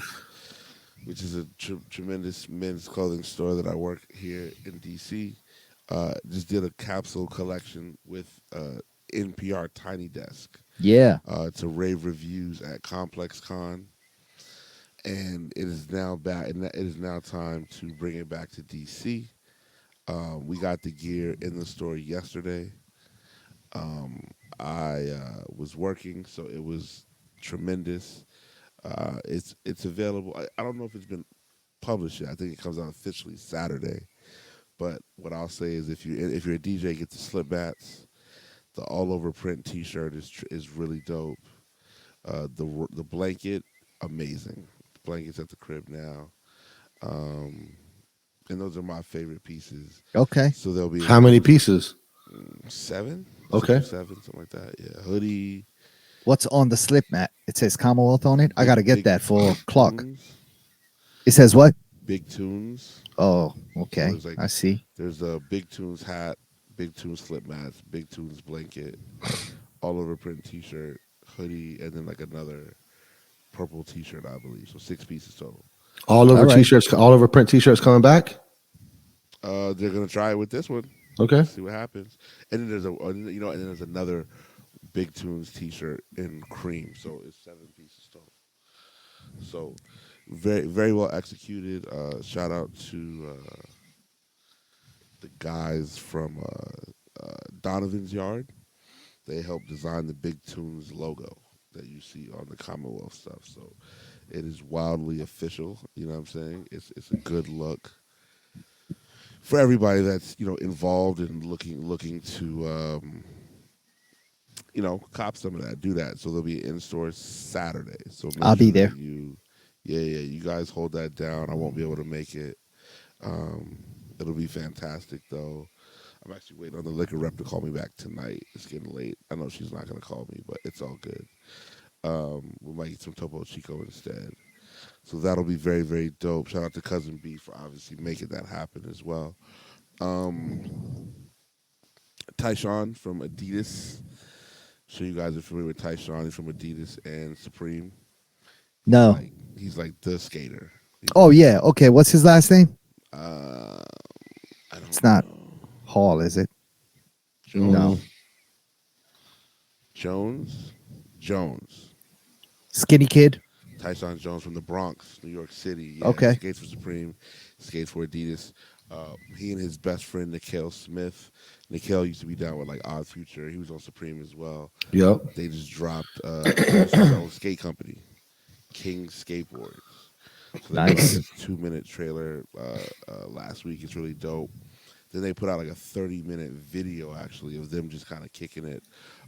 which is a tremendous men's clothing store that I work here in DC, just did a capsule collection with NPR Tiny Desk Yeah. to rave reviews at Complex Con, and it is now back. And it is now time to bring it back to DC. We got the gear in the store yesterday. I was working, so it was tremendous. It's available. I don't know if it's been published yet. I think it comes out officially Saturday. But what I'll say is, if you're a DJ, get the slip bats. The all over print T-shirt is really dope. The blanket, amazing. The blanket's at the crib now, um, and those are my favorite pieces. Okay. So there'll be How many pieces? seven, six or Okay. seven, something like that. Yeah, hoodie, What's on the slip mat? It says Commonwealth on it. I gotta get that for big Clark. tunes, It says what? big tunes. Oh, So okay. I see. there's a Big Tunes hat, Big Tunes slip mats, Big Tunes blanket, all over print T-shirt, hoodie, and then like another purple T-shirt, I believe. So 6 pieces total. All All over right. t-shirts, all over print t-shirts coming back. They're gonna try it with this one. Okay. See what happens. And then and then there's another Big Tunes T-shirt in cream. So it's 7 pieces total. So very very well executed. Shout out to the guys from Donovan's Yard. They helped design the Big Tunes logo that you see on the Commonwealth stuff. So it is wildly official. You know what I'm saying? It's a good look for everybody that's involved in looking to cop some of that, do that. So they'll be in stores Saturday. So make I'll sure be that there. you guys hold that down. I won't be able to make it. Um, it'll be fantastic though. I'm actually waiting on the liquor rep to call me back tonight. It's getting late. I know she's not gonna call me, but it's all good. We might get some Topo Chico instead. So that'll be very, very dope. Shout out to Cousin B for obviously making that happen as well. Um, Tyshawn from Adidas. I'm sure you guys are familiar with Tyshawn. He's from Adidas and Supreme. He's No. like he's like the skater. He's Oh like, yeah. Okay. What's his last name? uh, I It's don't not know. Hall, is it? Jones. No. Jones. Jones. Skinny kid. Tyson Jones from the Bronx, New York City. Yeah, Okay. he skates for Supreme, skates for Adidas. He and his best friend Nikhil Smith. Nikhil used to be down with like Odd Future. He was on Supreme as well. Yep. They just dropped their own skate company, King Skateboards. So they put out Nice. this 2-minute trailer last week. It's really dope. Then they put out like a 30-minute video actually of them just kind of kicking it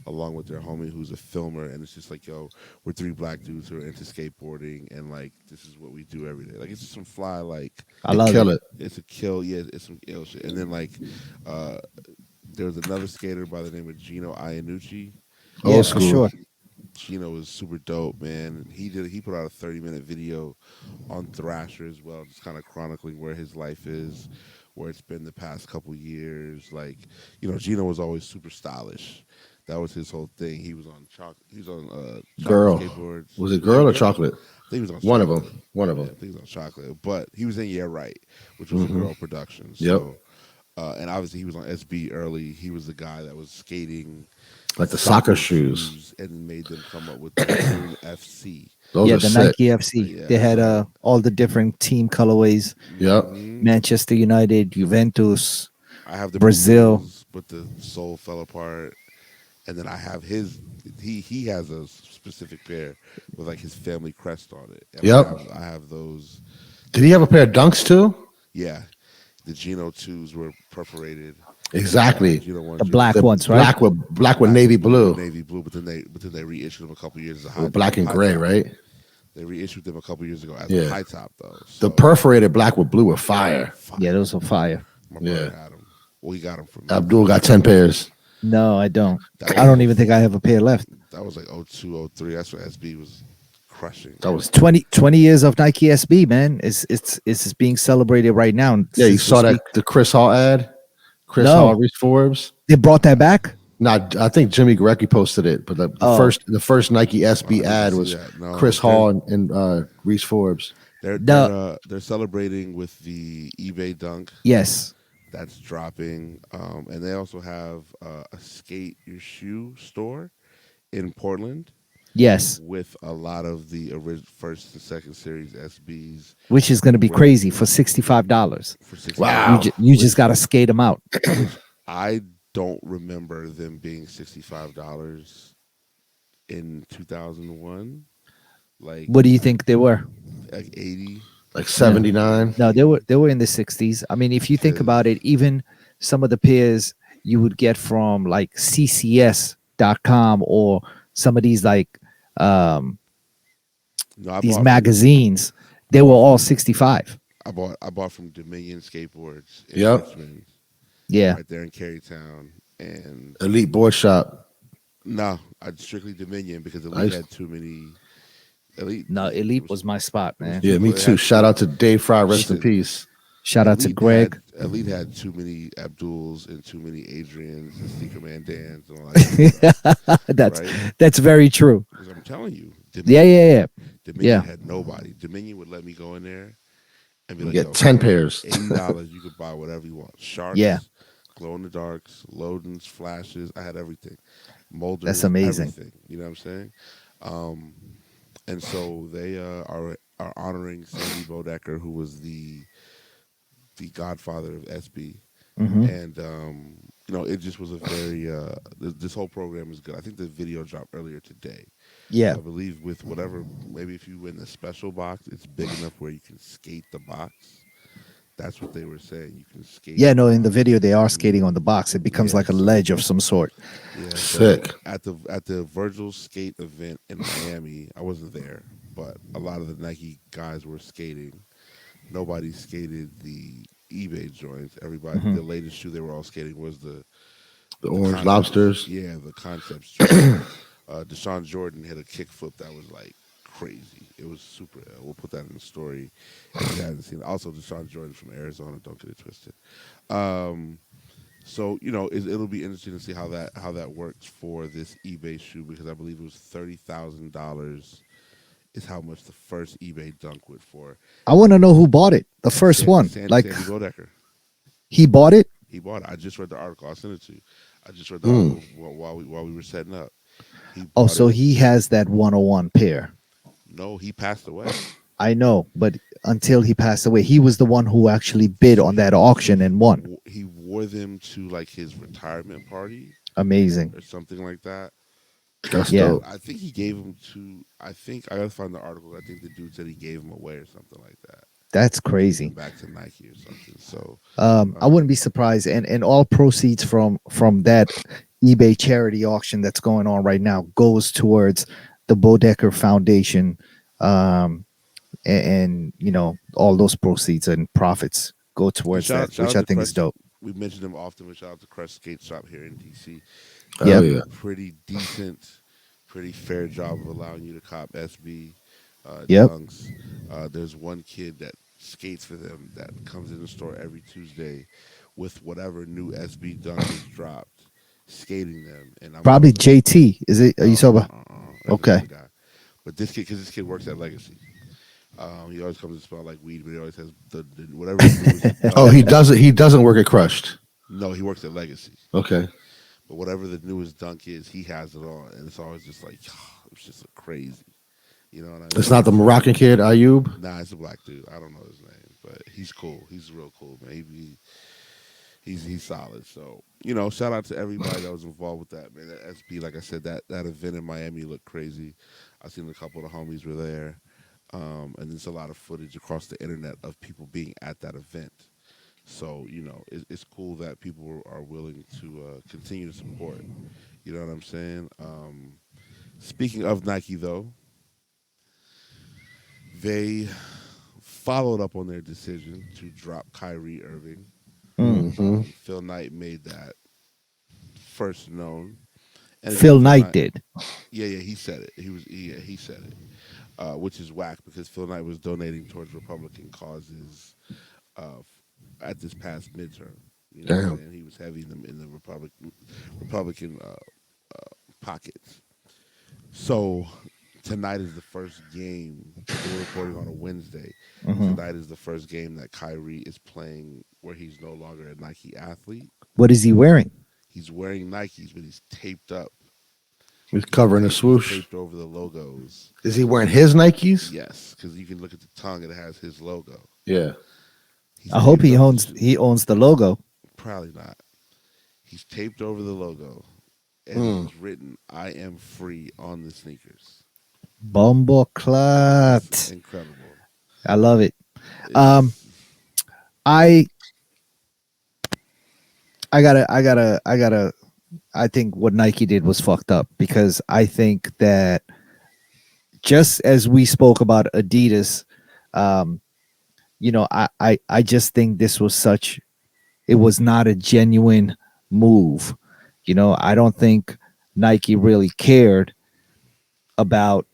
along with their homie who's a filmer. And it's just like, yo, we're 3 black dudes who are into skateboarding and like this is what we do every day. Like it's just some fly, like I They love kill it. it. it's a kill, yeah, it's some ill shit. And then like uh there was another skater by the name of Gino Iannucci. Yeah, Old for school. sure. Gino is super dope, man. He put out a 30-minute video on Thrasher as well, just kind of chronicling where his life is, where it's been the past couple years. Like, Gino was always super stylish. That was his whole thing. He was on chocolate. He was on chocolate Girl. skateboards. Was it Was he on girl or girl? chocolate? I think he was on One of chocolate. them. One of Yeah, I them. think he was on chocolate. But he was in Yeah Right, which was a Hmm. girl production. Yep. So, and obviously he was on SB early. He was the guy that was skating Like the soccer soccer shoes. shoes and made them come up with the Boom FC. Those Yeah, are the sick. Nike FC. They Yeah, had so all the different team colorways: Yep. Manchester United, Juventus, I have the Brazil. Brazils, but the sole fell apart. And then I have his. He has a specific pair with like his family crest on it, and Yep. I have those. Did he have a pair of dunks too? Yeah, the Geno twos were perforated. Exactly. Geno The ones were black The ones, right? black with navy with blue. navy blue, but then they reissued them a couple years as a Or black and high gray, top. right? They reissued them a couple years ago as a Yeah. high top though. The So perforated black with blue were fire. Yeah, fire. those are fire. My brother Yeah. had them. Well, he got them from me. Abdul got 10 pairs. No, I don't. That I was don't even think I have a pair left. that was like 02, 03. That's when SB was crushing. That was 20 years of Nike SB, man. It's being celebrated right now. yeah. You Since we saw that speak. the Chris Hall ad. Chris No. Hall, Reese Forbes. They brought that back. Not, I think Jimmy Garecki posted it, but the Oh. first Nike SB I didn't ad see was that. No, Chris Hall and Reese Forbes. No. They're celebrating with the eBay Dunk Yes. that's dropping, and they also have a skate your shoe store in Portland Yes. with a lot of the first and second series SBs Which is going to be Where- crazy for $65. for $60. Wow. You just got to skate them out. Which I don't remember them being $65 in 2001. What do you think they were? Like 80. Like 79. No, they were in the 60s. I mean, if you think about it, even some of the pairs you would get from like ccs.com or some of these like No, I these bought magazines, they were all 65. I bought from Dominion Skateboards in Yep. Richmond, Yeah. right there in Carytown, and Elite Board Shop. no, I strictly Dominion because Elite Nice. had too many. Elite, No, Elite was my spot, man. Yeah, me They too. had- Shout out to Dave Fry. Rest in Listen, peace. Shout out to Greg. Elite had too many Abduls and too many Adrians and Sneaker Man Dans and all that. stuff, that's right? that's very true. Because I'm telling you, Yeah, yeah, yeah. Dominion Yeah. had nobody. Dominion would let me go in there and be You like, get "Yo, 10 for pairs. $80, you could buy whatever you want. Sharks, Yeah. glow in the darks, loadings, flashes. I had everything. Molders, That's amazing. Everything. You know what I'm saying? And so they are honoring Sandy Bodecker, who was the godfather of SB, Hmm. and it just was a very this whole program is good. I think the video dropped earlier today. Yeah. I believe with whatever, maybe if you win the special box, it's big enough where you can skate the box. That's what they were saying. You can skate. Yeah, no, in the video they are skating on the box. It becomes like a Yes. ledge of some sort. Yeah, Sick. at the Virgil skate event in Miami, I wasn't there, but a lot of the Nike guys were skating. Nobody skated the eBay joints. Everybody, Mhm. the latest shoe they were all skating was the Orange Concepts. Lobsters. Yeah, the concepts. joint. Deshaun Jordan hit a kickflip that was like crazy. It was super. We'll put that in the story if you haven't seen it. Also, Deshaun Jordan from Arizona. Don't get it twisted. So it'll be interesting to see how that works for this eBay shoe because I believe it was $30,000 is how much the first eBay dunk went for. I want to know who bought it. The first one. Like Sandy Bodecker. he bought it? He bought it. I just read the article. I'll send it to you. I just read the Mm. article while we were setting up. He Oh, bought so it. he has that 101 pair. No, he passed away. I know, but until he passed away, he was the one who actually bid on that auction and won. He wore them to like his retirement party Amazing. or something like that. That's Yeah. dope. I think he gave them to. I think I gotta find the article. I think the dude said he gave them away or something like that. That's crazy. Back to Nike or something. So I wouldn't be surprised. And all proceeds from that eBay charity auction that's going on right now goes towards the Bodecker Foundation. And all those proceeds and profits go towards shout that, which out I to think is Crush. dope. We mentioned them often. But shout out to Crush Skate Shop here in DC. Oh, Yep. yeah. Pretty decent, pretty fair job of allowing you to cop SB Yep. dunks. There's one kid that skates for them that comes in the store every Tuesday with whatever new SB dunk is dropped. skating them, and I'm Probably going to. JT. Is it? Are you talking about? That's a Okay. different guy. But this kid, because this kid works at Legacy, he always comes to smell like weed, but he always has the whatever the newest Oh, dunk he is. doesn't. He doesn't work at Crushed. No, he works at Legacy, Okay, but whatever the newest dunk is, he has it on, and it's always just like it's just crazy. You know what I it's mean? not the Moroccan kid Ayub. Nah, it's a black dude. I don't know his name, but he's cool. He's real cool, man. He's solid. So shout out to everybody that was involved with that, man. That SB, like I said, that event in Miami looked crazy. I seen a couple of the homies were there, and there's a lot of footage across the internet of people being at that event. So it's cool that people are willing to continue to support. You know what I'm saying? Speaking of Nike, though, they followed up on their decision to drop Kyrie Irving. Mm. Hmm. Phil Knight made that first known, and again, Phil Phil Knight Knight, did. yeah, he said it. He said it, which is whack because Phil Knight was donating towards Republican causes at this past midterm. You know what I'm Damn. saying? He was heavy in the Republican pockets. So tonight is the first game. We're recording on a Wednesday. Hmm. Tonight is the first game that Kyrie is playing where he's no longer a Nike athlete. What is he wearing? He's wearing Nikes, but he's taped up. He's covering a He's swoosh. taped over the logos. Is he wearing his Nikes? Yes, because you can look at the tongue; it has his logo. Yeah. He's I hope taped he up owns his- he owns the logo. Probably not. He's taped over the logo, and Mm. he's written "I am free" on the sneakers. Bumbo It's clat. incredible. I love it. Um, It's I I gotta. I think what Nike did was fucked up because I think that just as we spoke about Adidas, um, I just think this was such. It was not a genuine move. I don't think Nike really cared about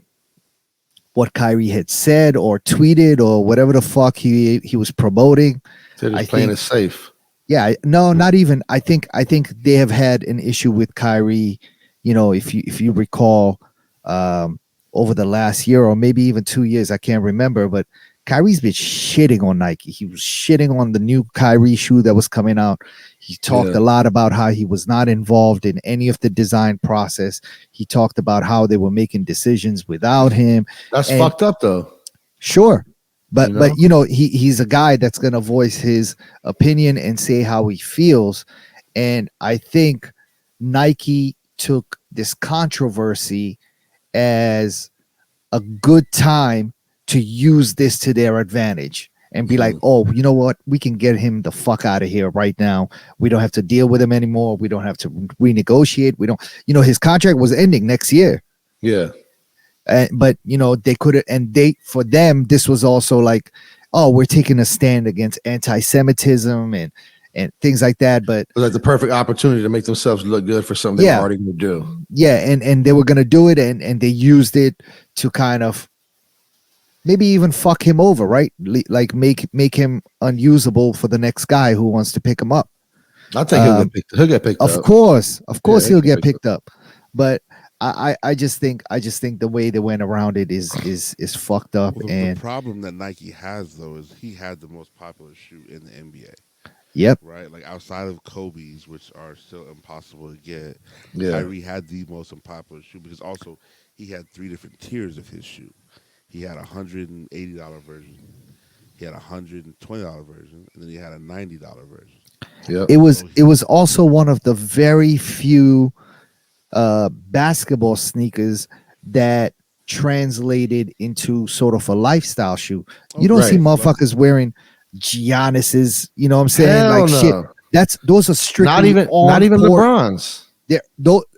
what Kyrie had said or tweeted or whatever the fuck he was promoting. They're I just playing think, it safe. yeah, no, not even. I think they have had an issue with Kyrie. If you recall, um, over the last year or maybe even 2 years, I can't remember, but Kyrie's been shitting on Nike. He was shitting on the new Kyrie shoe that was coming out. He talked Yeah. a lot about how he was not involved in any of the design process. He talked about how they were making decisions without him. That's And fucked up though. sure, You know? but he's a guy that's gonna voice his opinion and say how he feels. And I think Nike took this controversy as a good time to use this to their advantage and be like, Mhm. oh, you know what? We can get him the fuck out of here right now. We don't have to deal with him anymore. We don't have to renegotiate. We don't, his contract was ending next year. Yeah. But they could, and they, for them, this was also like, oh, we're taking a stand against anti-Semitism and things like that. But It was like the perfect opportunity to make themselves look good for something they were yeah, already going to do. yeah, and they were gonna do it, and they used it to kind of maybe even fuck him over, right? Like make him unusable for the next guy who wants to pick him up. I think he'll get picked Of up. course, Yeah, he'll get picked up, but I just think the way they went around it is fucked up. well, the And problem that Nike has though is he had the most popular shoe in the NBA. yep, Right, like outside of Kobe's, which are still impossible to get, Yeah. Kyrie had the most unpopular shoe because also he had three different tiers of his shoe. He had $180 version, he had $120 version, and then he had a $90 version. Yep. it was also one of the very few basketball sneakers that translated into sort of a lifestyle shoe. You don't see right. motherfuckers wearing Giannis's, you know what I'm saying? Hell Like shit. no. Those are strictly Not even on-court. LeBron's. They're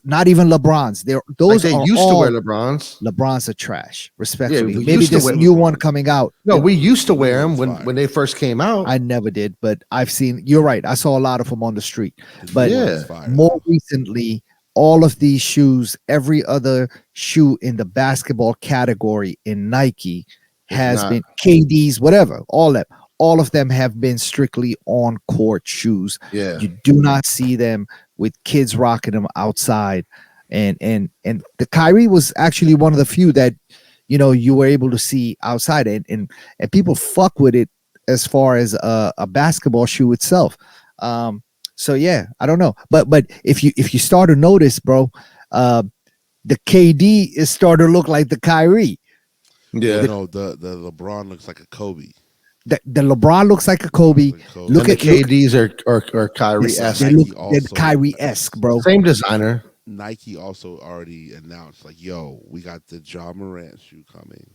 not even LeBron's. Like Those they are used all to wear LeBron's. LeBron's are trash, respectfully. we Maybe used to this wear new one LeBron's. coming out. No, we used to wear them Fire. when they first came out. I never did, but I've seen. You're right. I saw a lot of them on the street. His But new one Yeah. is fire, more though. recently, all of these shoes, every other shoe in the basketball category in Nike It's has not. been KD's, whatever, all that. all of them have been strictly on court shoes. Yeah. You do not see them with kids rocking them outside. And the Kyrie was actually one of the few that you were able to see outside, and people fuck with it as far as a basketball shoe itself. So yeah, I don't know, but if you start to notice, bro, the KD is starting to look like the Kyrie. Yeah. No, the LeBron looks like a Kobe. The LeBron looks like a LeBron Kobe. looks like Kobe. Look And the at look, KDs are Kyrie yes, esque. they Nike look they're also Kyrie esque, bro. Same designer. Nike also already announced, like, yo, we got the Ja Morant shoe coming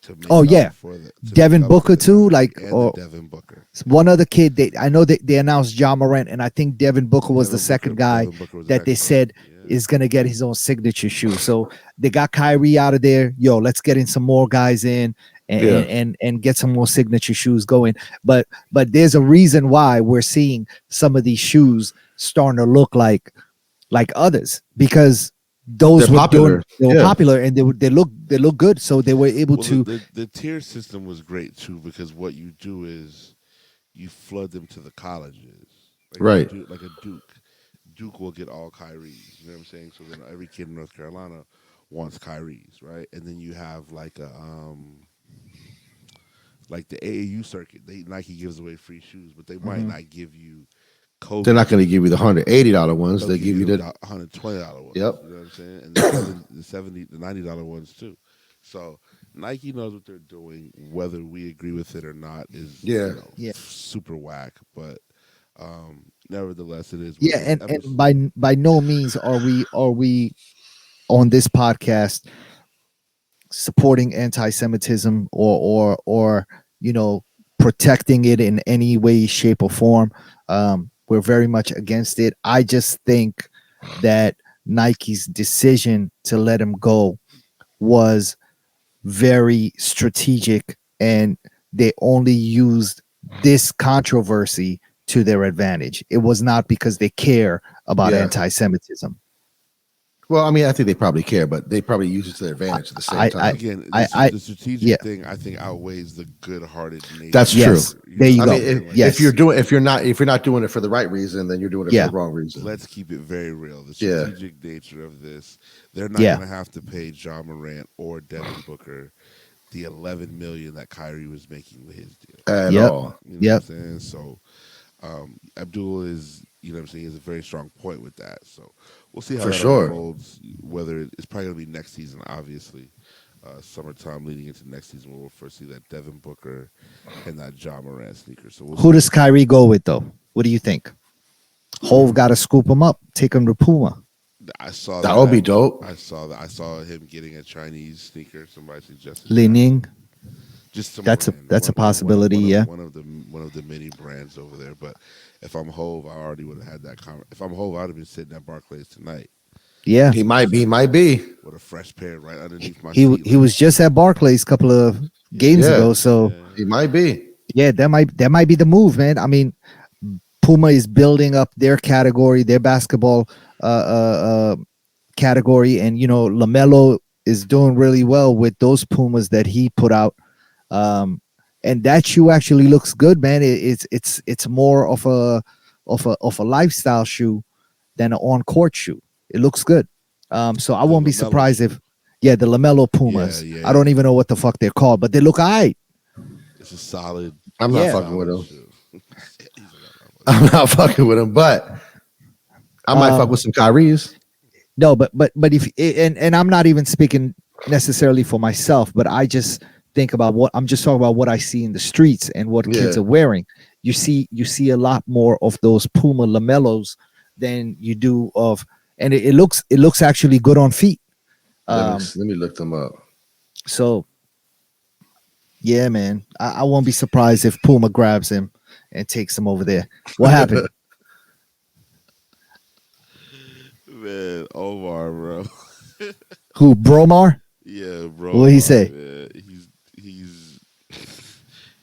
to make Oh up yeah, for the Devin Booker too. Like, and or the Devin Booker. one other kid. I know they announced Ja Morant, and I think Devin Booker was the second guy Devin Booker was the that they next one. said Yeah. is gonna get his own signature shoe. So they got Kyrie out of there. Yo, let's get in some more guys in and Yeah. and get some more signature shoes going. But there's a reason why we're seeing some of these shoes starting to look like others, because those They're were popular. they were Yeah. popular, and they look good, so they were able Well, to. the tier system was great too, because what you do is you flood them to the colleges, Right. like a Duke. Duke will get all Kyries. You know what I'm saying? So then every kid in North Carolina wants Kyries, right? And then you have like the AAU circuit. Nike gives away free shoes, but they might Mhm. not give you Kobe. They're not going to give you the $180 ones. They'll They give you the $120 ones. Yep. You know what I'm saying? And the the $90 ones too. So Nike knows what they're doing. Whether we agree with it or not is Yeah. Yeah. super whack. But nevertheless, it is. What Yeah, it is. and by no means are we on this podcast supporting anti-Semitism or protecting it in any way, shape, or form. We're very much against it. I just think that Nike's decision to let him go was very strategic, and they only used this controversy to their advantage. It was not because they care about Yeah. anti-Semitism. Well, I mean, I think they probably care, but they probably use it to their advantage at the same time. Again, I- the strategic yeah. thing I think outweighs the good-hearted nature. That's Yes. true. There you I go. mean, Yes. if you're not doing it for the right reason, then you're doing it Yeah. for the wrong reason. Let's keep it very real. The Yeah. strategic nature of this, they're not Yeah. going to have to pay John Morant or Devin Booker the $11 million that Kyrie was making with his deal. At Yep. all. You know Yep. what I'm saying? So Abdul is, you know what I'm saying, he has a very strong point with that. So we'll see how For that sure. unfolds. Whether it's probably going to be next season, obviously. Summertime leading into next season, we'll first see that Devin Booker and that John Morant sneaker. So we'll Who see. does Kyrie go with, though? What do you think? Hove got to scoop him up, take him to Puma. I saw That would be dope. I saw that. I saw him getting a Chinese sneaker. Somebody suggested Li that. Ning. Just some That's brand. a possibility. Yeah. One of the many brands over there. But if I'm Hove, I already would have had that comment. If I'm Hove, I'd have been sitting at Barclays tonight Yeah. He might be. with a fresh pair right underneath my He seat. he was just at Barclays a couple of games Yeah. ago. So He might be. yeah, that might be the move, man. I mean, Puma is building up their category, their basketball category, and LaMelo is doing really well with those Pumas that he put out. And that shoe actually looks good, man. It's more of a lifestyle shoe than an on court shoe. It looks good. So I The won't be LaMelo surprised shoe. if the LaMelo Pumas. Yeah, I don't even know what the fuck they're called, but they look alright. It's a solid. I'm Yeah. not fucking with him. shoe. He's like, I'm not fucking with him, but I might fuck with some Kyries. No, but if and I'm not even speaking necessarily for myself, but I just think about I'm just talking about what I see in the streets and what kids Yeah. are wearing. You see a lot more of those Puma Lamellos than you do of, and it looks actually good on feet. Let me look them up. So yeah, man, I won't be surprised if Puma grabs him and takes him over there. What happened? man, Omar, bro. Who, Bromar? Yeah, bro. What'd he say? Man.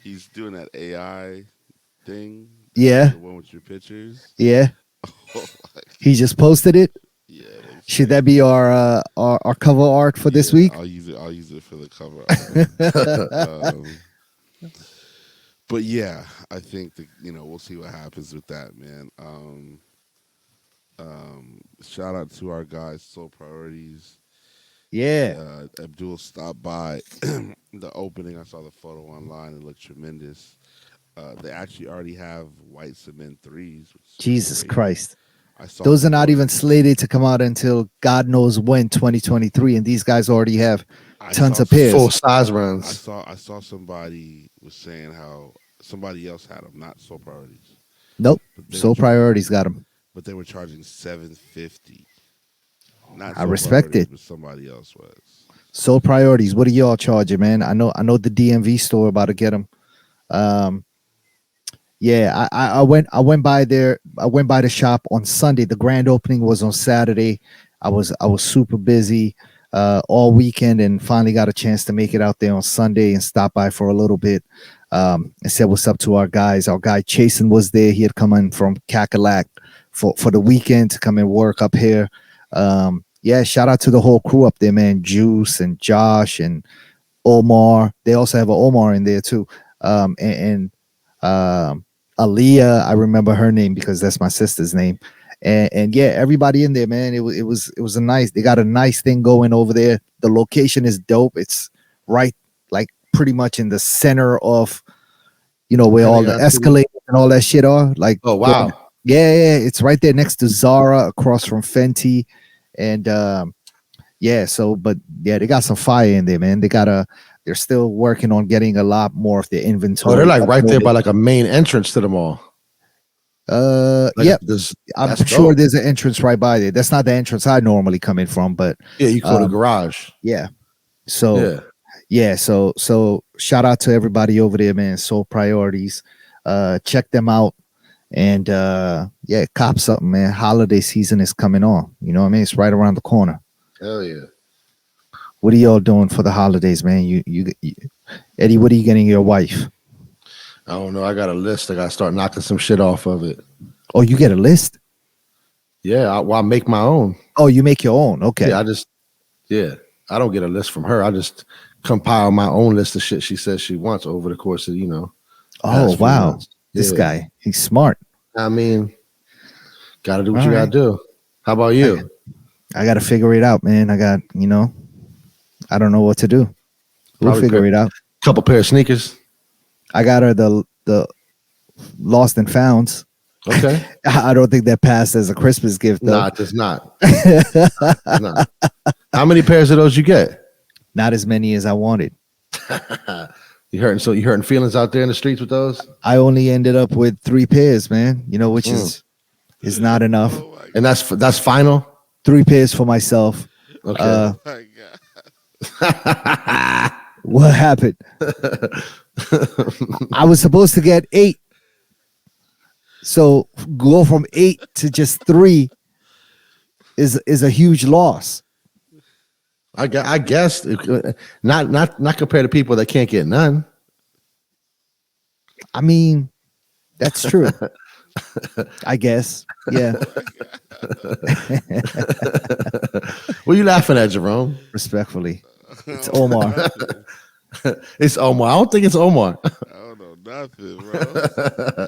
He's doing that AI thing. Yeah. The one with your pictures. Yeah, Oh, he just posted it. yeah. Should that be our cover art for this week? I'll use it for the cover. But yeah, I think that we'll see what happens with that, man. Shout out to our guys, Soul Priorities. Yeah. Abdul stopped by the opening. I saw the photo online. It looked tremendous. They actually already have white cement threes, which is Jesus great. Christ. I saw Those them are not go. even slated to come out until God knows when, 2023, and these guys already have I tons saw of Full pairs. size I runs. saw I saw somebody was saying how somebody else had them, not Soul Priorities, Nope. but they were Soul charging Priorities got them. $750. Not I Soul respect Priorities, it. but somebody else was. Soul Priorities. What are y'all charging, man? I know the DMV store about to get them. Um, yeah, I went by there. I went by the shop on Sunday. The grand opening was on Saturday. I was super busy all weekend, and finally got a chance to make it out there on Sunday and stop by for a little bit. And said what's up to our guys. Our guy Chasen was there. He had come in from Cackalack for the weekend to come and work up here. Yeah, shout out to the whole crew up there, man. Juice and Josh and Omar. They also have an Omar in there too. And Aaliyah, I remember her name because that's my sister's name. And yeah, everybody in there, man. It was a nice. They got a nice thing going over there. The location is dope. It's right, like pretty much in the center of where all the NAI City. escalators and all that shit are. Like Oh going, wow. yeah, it's right there next to Zara, across from Fenty, and yeah. So, but yeah, they got some fire in there, man. They're still working on getting a lot more of their Oh, they're inventory like right there uploaded. by like a main entrance to the mall. Like Yep. this. I'm That's sure dope. there's an entrance right by there. That's not the entrance I normally come in from, but Yeah, you call the um, garage. yeah. So Yeah. yeah, so shout out to everybody over there, man. Soul Priorities. Check them out. And yeah, cop something, man. Holiday season is coming on. You know what I mean? It's right around the corner. Hell yeah. What are y'all doing for the holidays, man? You Eddie, what are you getting your wife? I don't know. I got a list. I got to start knocking some shit off of it. Oh, you get a list? Yeah. I make my own. Oh, you make your own. Okay. Yeah. Yeah. I don't get a list from her. I just compile my own list of shit she says she wants over the course of, Oh, past few wow. months. This Yeah. guy, he's smart. I mean, got to do what All you got right. to do. How about you? I got to figure it out, man. I don't know what to do. We'll Probably figure it out. couple pair of sneakers. I got her the lost and founds. Okay. I don't think that passed as a Christmas gift though. Nah, it does not. Nah. How many pairs of those you get? Not as many as I wanted. You hurting feelings out there in the streets with those? I only ended up with 3 pairs, man. Which is not enough. Oh my And god. that's final. 3 pairs for myself. Okay. Uh, Oh my god. what happened? I was supposed to get 8. So go from 8 to just 3 is a huge loss. I guess not compared to people that can't get none. I mean, that's true. I guess. Yeah. What are you laughing at, Jerome? Respectfully. It's Omar. It's Omar. I don't think it's Omar. I don't know nothing, bro.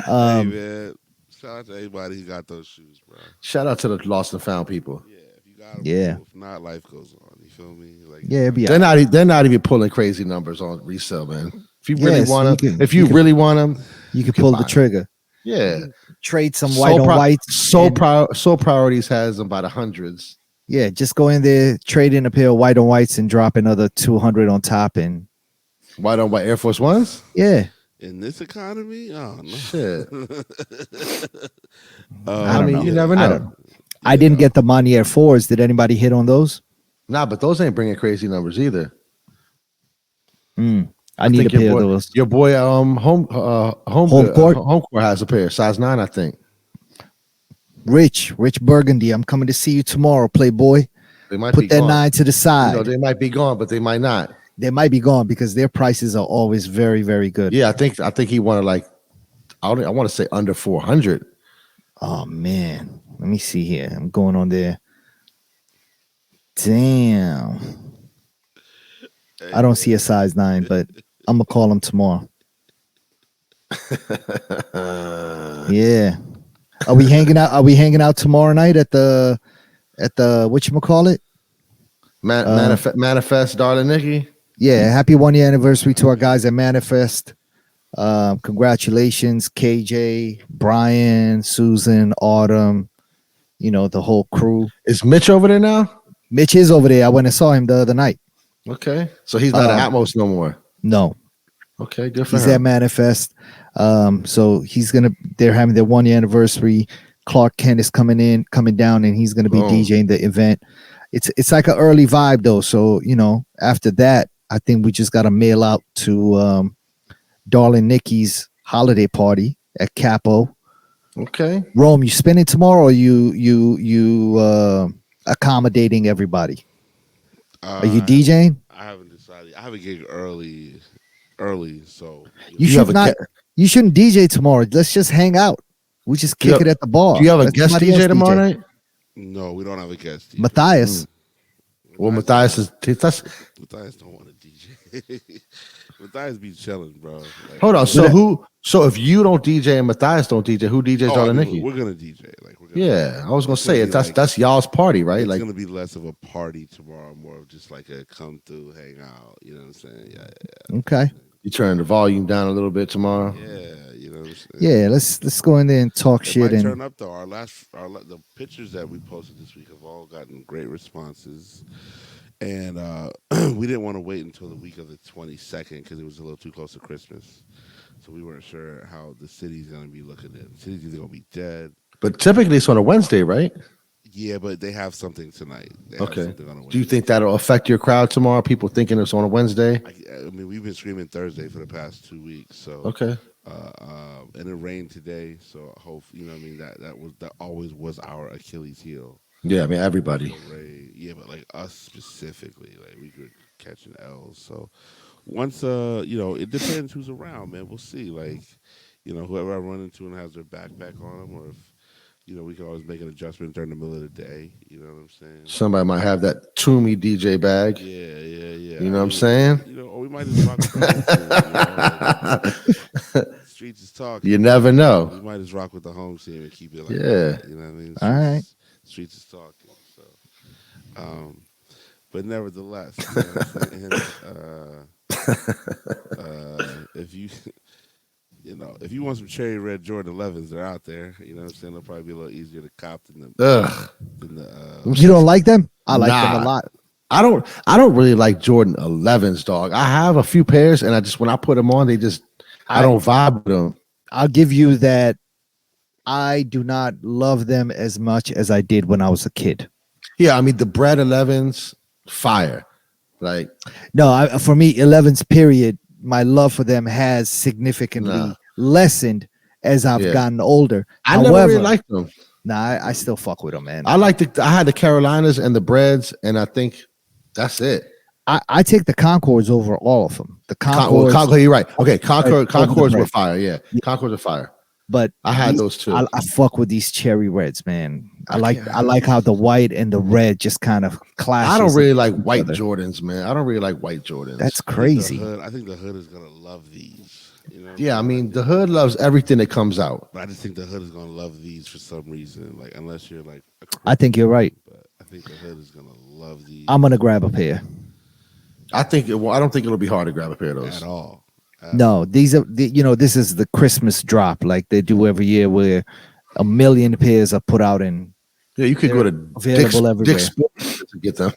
Hey man, shout out to everybody who got those shoes, bro. Shout out to the lost and found people. Yeah, if you got them, Yeah. cool. If not, life goes on. You feel me? Like Yeah, it'd be They're not even pulling crazy numbers on resale, man. If you really Yes, want you them, can- if you you can- really want them, you can can pull buy the 'em. trigger. yeah. Trade some white on white. Soul Priorities has them by the hundreds. Yeah, just go in there, trade in a pair of white on whites and drop another 200 on top, and White on white Air Force Ones. yeah. in this economy, oh no. Shit. I don't know. You never I know. don't know. I didn't get the Monier 4s. Did anybody hit on those? Nah, but those ain't bringing crazy numbers either. I need a think your pair boy, of those. Your boy, home court? home court has a pair, size 9, I think. Rich Burgundy. I'm coming to see you tomorrow, Playboy. They might Put be that gone. 9 to the side. They might be gone, but they might not. They might be gone because their prices are always very, very good. Yeah, I think he wanted like I want to say under 400. Oh man, let me see here. I'm going on there. Damn. I don't see a size 9, but I'm gonna call him tomorrow. Yeah. Are we hanging out? Are we hanging out tomorrow night at the whatchamacallit? Manifest, darling Nikki. Yeah, happy 1 year anniversary to our guys at Manifest. Congratulations, KJ, Brian, Susan, Autumn, the whole crew. Is Mitch over there now? Mitch is over there. I went and saw him the other night. Okay. So he's not at Atmos no more. No. Okay, good for He's him. at Manifest. So they're having their 1 year anniversary. Clark Kent is coming down, and he's gonna be DJing the event. It's like an early vibe though. So, after that, I think we just gotta mail out to Darling Nikki's holiday party at Capo. Okay. Rome, you spending tomorrow, or you accommodating everybody? Are you DJing? I haven't decided. I have a gig early, so You shouldn't DJ tomorrow. Let's just hang out. We just kick it at the bar. Do you have a guest DJ tomorrow night? No, we don't have a guest DJ. Matthias. Well, Matthias Matthias don't want to DJ. Matthias be chilling, bro. Like, hold on. So if you don't DJ and Matthias don't DJ, who DJs Darling Nikki? We're gonna DJ. I was gonna say that's y'all's party, right? It's like gonna be less of a party tomorrow, more of just like a come through, hang out. You know what I'm saying? Yeah. Okay. You turn the volume down a little bit tomorrow. Yeah, you know what I'm saying? Yeah, let's go in there and talk It shit. might And turn up though. The pictures that we posted this week have all gotten great responses, and we didn't want to wait until the week of the 22nd because it was a little too close to Christmas, so we weren't sure how the city's gonna be looking at. The city's either gonna be dead. But typically it's on a Wednesday, right? Yeah, but they have something tonight. Okay. Do you think that'll affect your crowd tomorrow? People thinking it's on a Wednesday? I mean, we've been screaming Thursday for the past 2 weeks. So okay. And it rained today, so I hope I mean that always was our Achilles heel. Yeah, I mean everybody. Yeah, but like us specifically, like we could catching L's. So once it depends who's around, man. We'll see. Like, whoever I run into and has their backpack on them, or if we can always make an adjustment during the middle of the day. You know what I'm saying? Somebody might have that Toomey DJ bag. Yeah. You know what I'm saying? Or we might just rock with the home team, Streets is talking. You never know. We might just rock with the home team and keep it like that. You know what I mean? All right. Streets is talking. So, but nevertheless, if you. If you want some cherry red Jordan 11s, they're out there. You know what I'm saying? They'll probably be a little easier to cop than the. You don't like them? I like them a lot. I don't really like Jordan 11s, dog. I have a few pairs, and when I put them on, I don't vibe with them. I'll give you that. I do not love them as much as I did when I was a kid. Yeah, I mean the bread 11s, fire. Like no, for me 11s period. My love for them has significantly lessened as I've gotten older. I never really liked them. Nah, I still fuck with them, man. I had the Carolinas and the Breads, and I think that's it. I take the Concords over all of them. The Concords. You're right. Okay, Concords were fire. Yeah, Concords are fire. But I had those too. I fuck with these cherry reds, man. I like how the white and the red just kind of clash. I don't really like white Jordans, man. I don't really like white Jordans. That's crazy. I think the hood is gonna love these. Yeah, I mean the hood loves everything that comes out. But I just think the hood is gonna love these for some reason. Like unless you're like, I think you're right. But I think the hood is gonna love these. I'm gonna grab a pair. I don't think it'll be hard to grab a pair of those at all. No, these are this is the Christmas drop like they do every year, where 1 million pairs are put out and you could go to available everywhere to get them.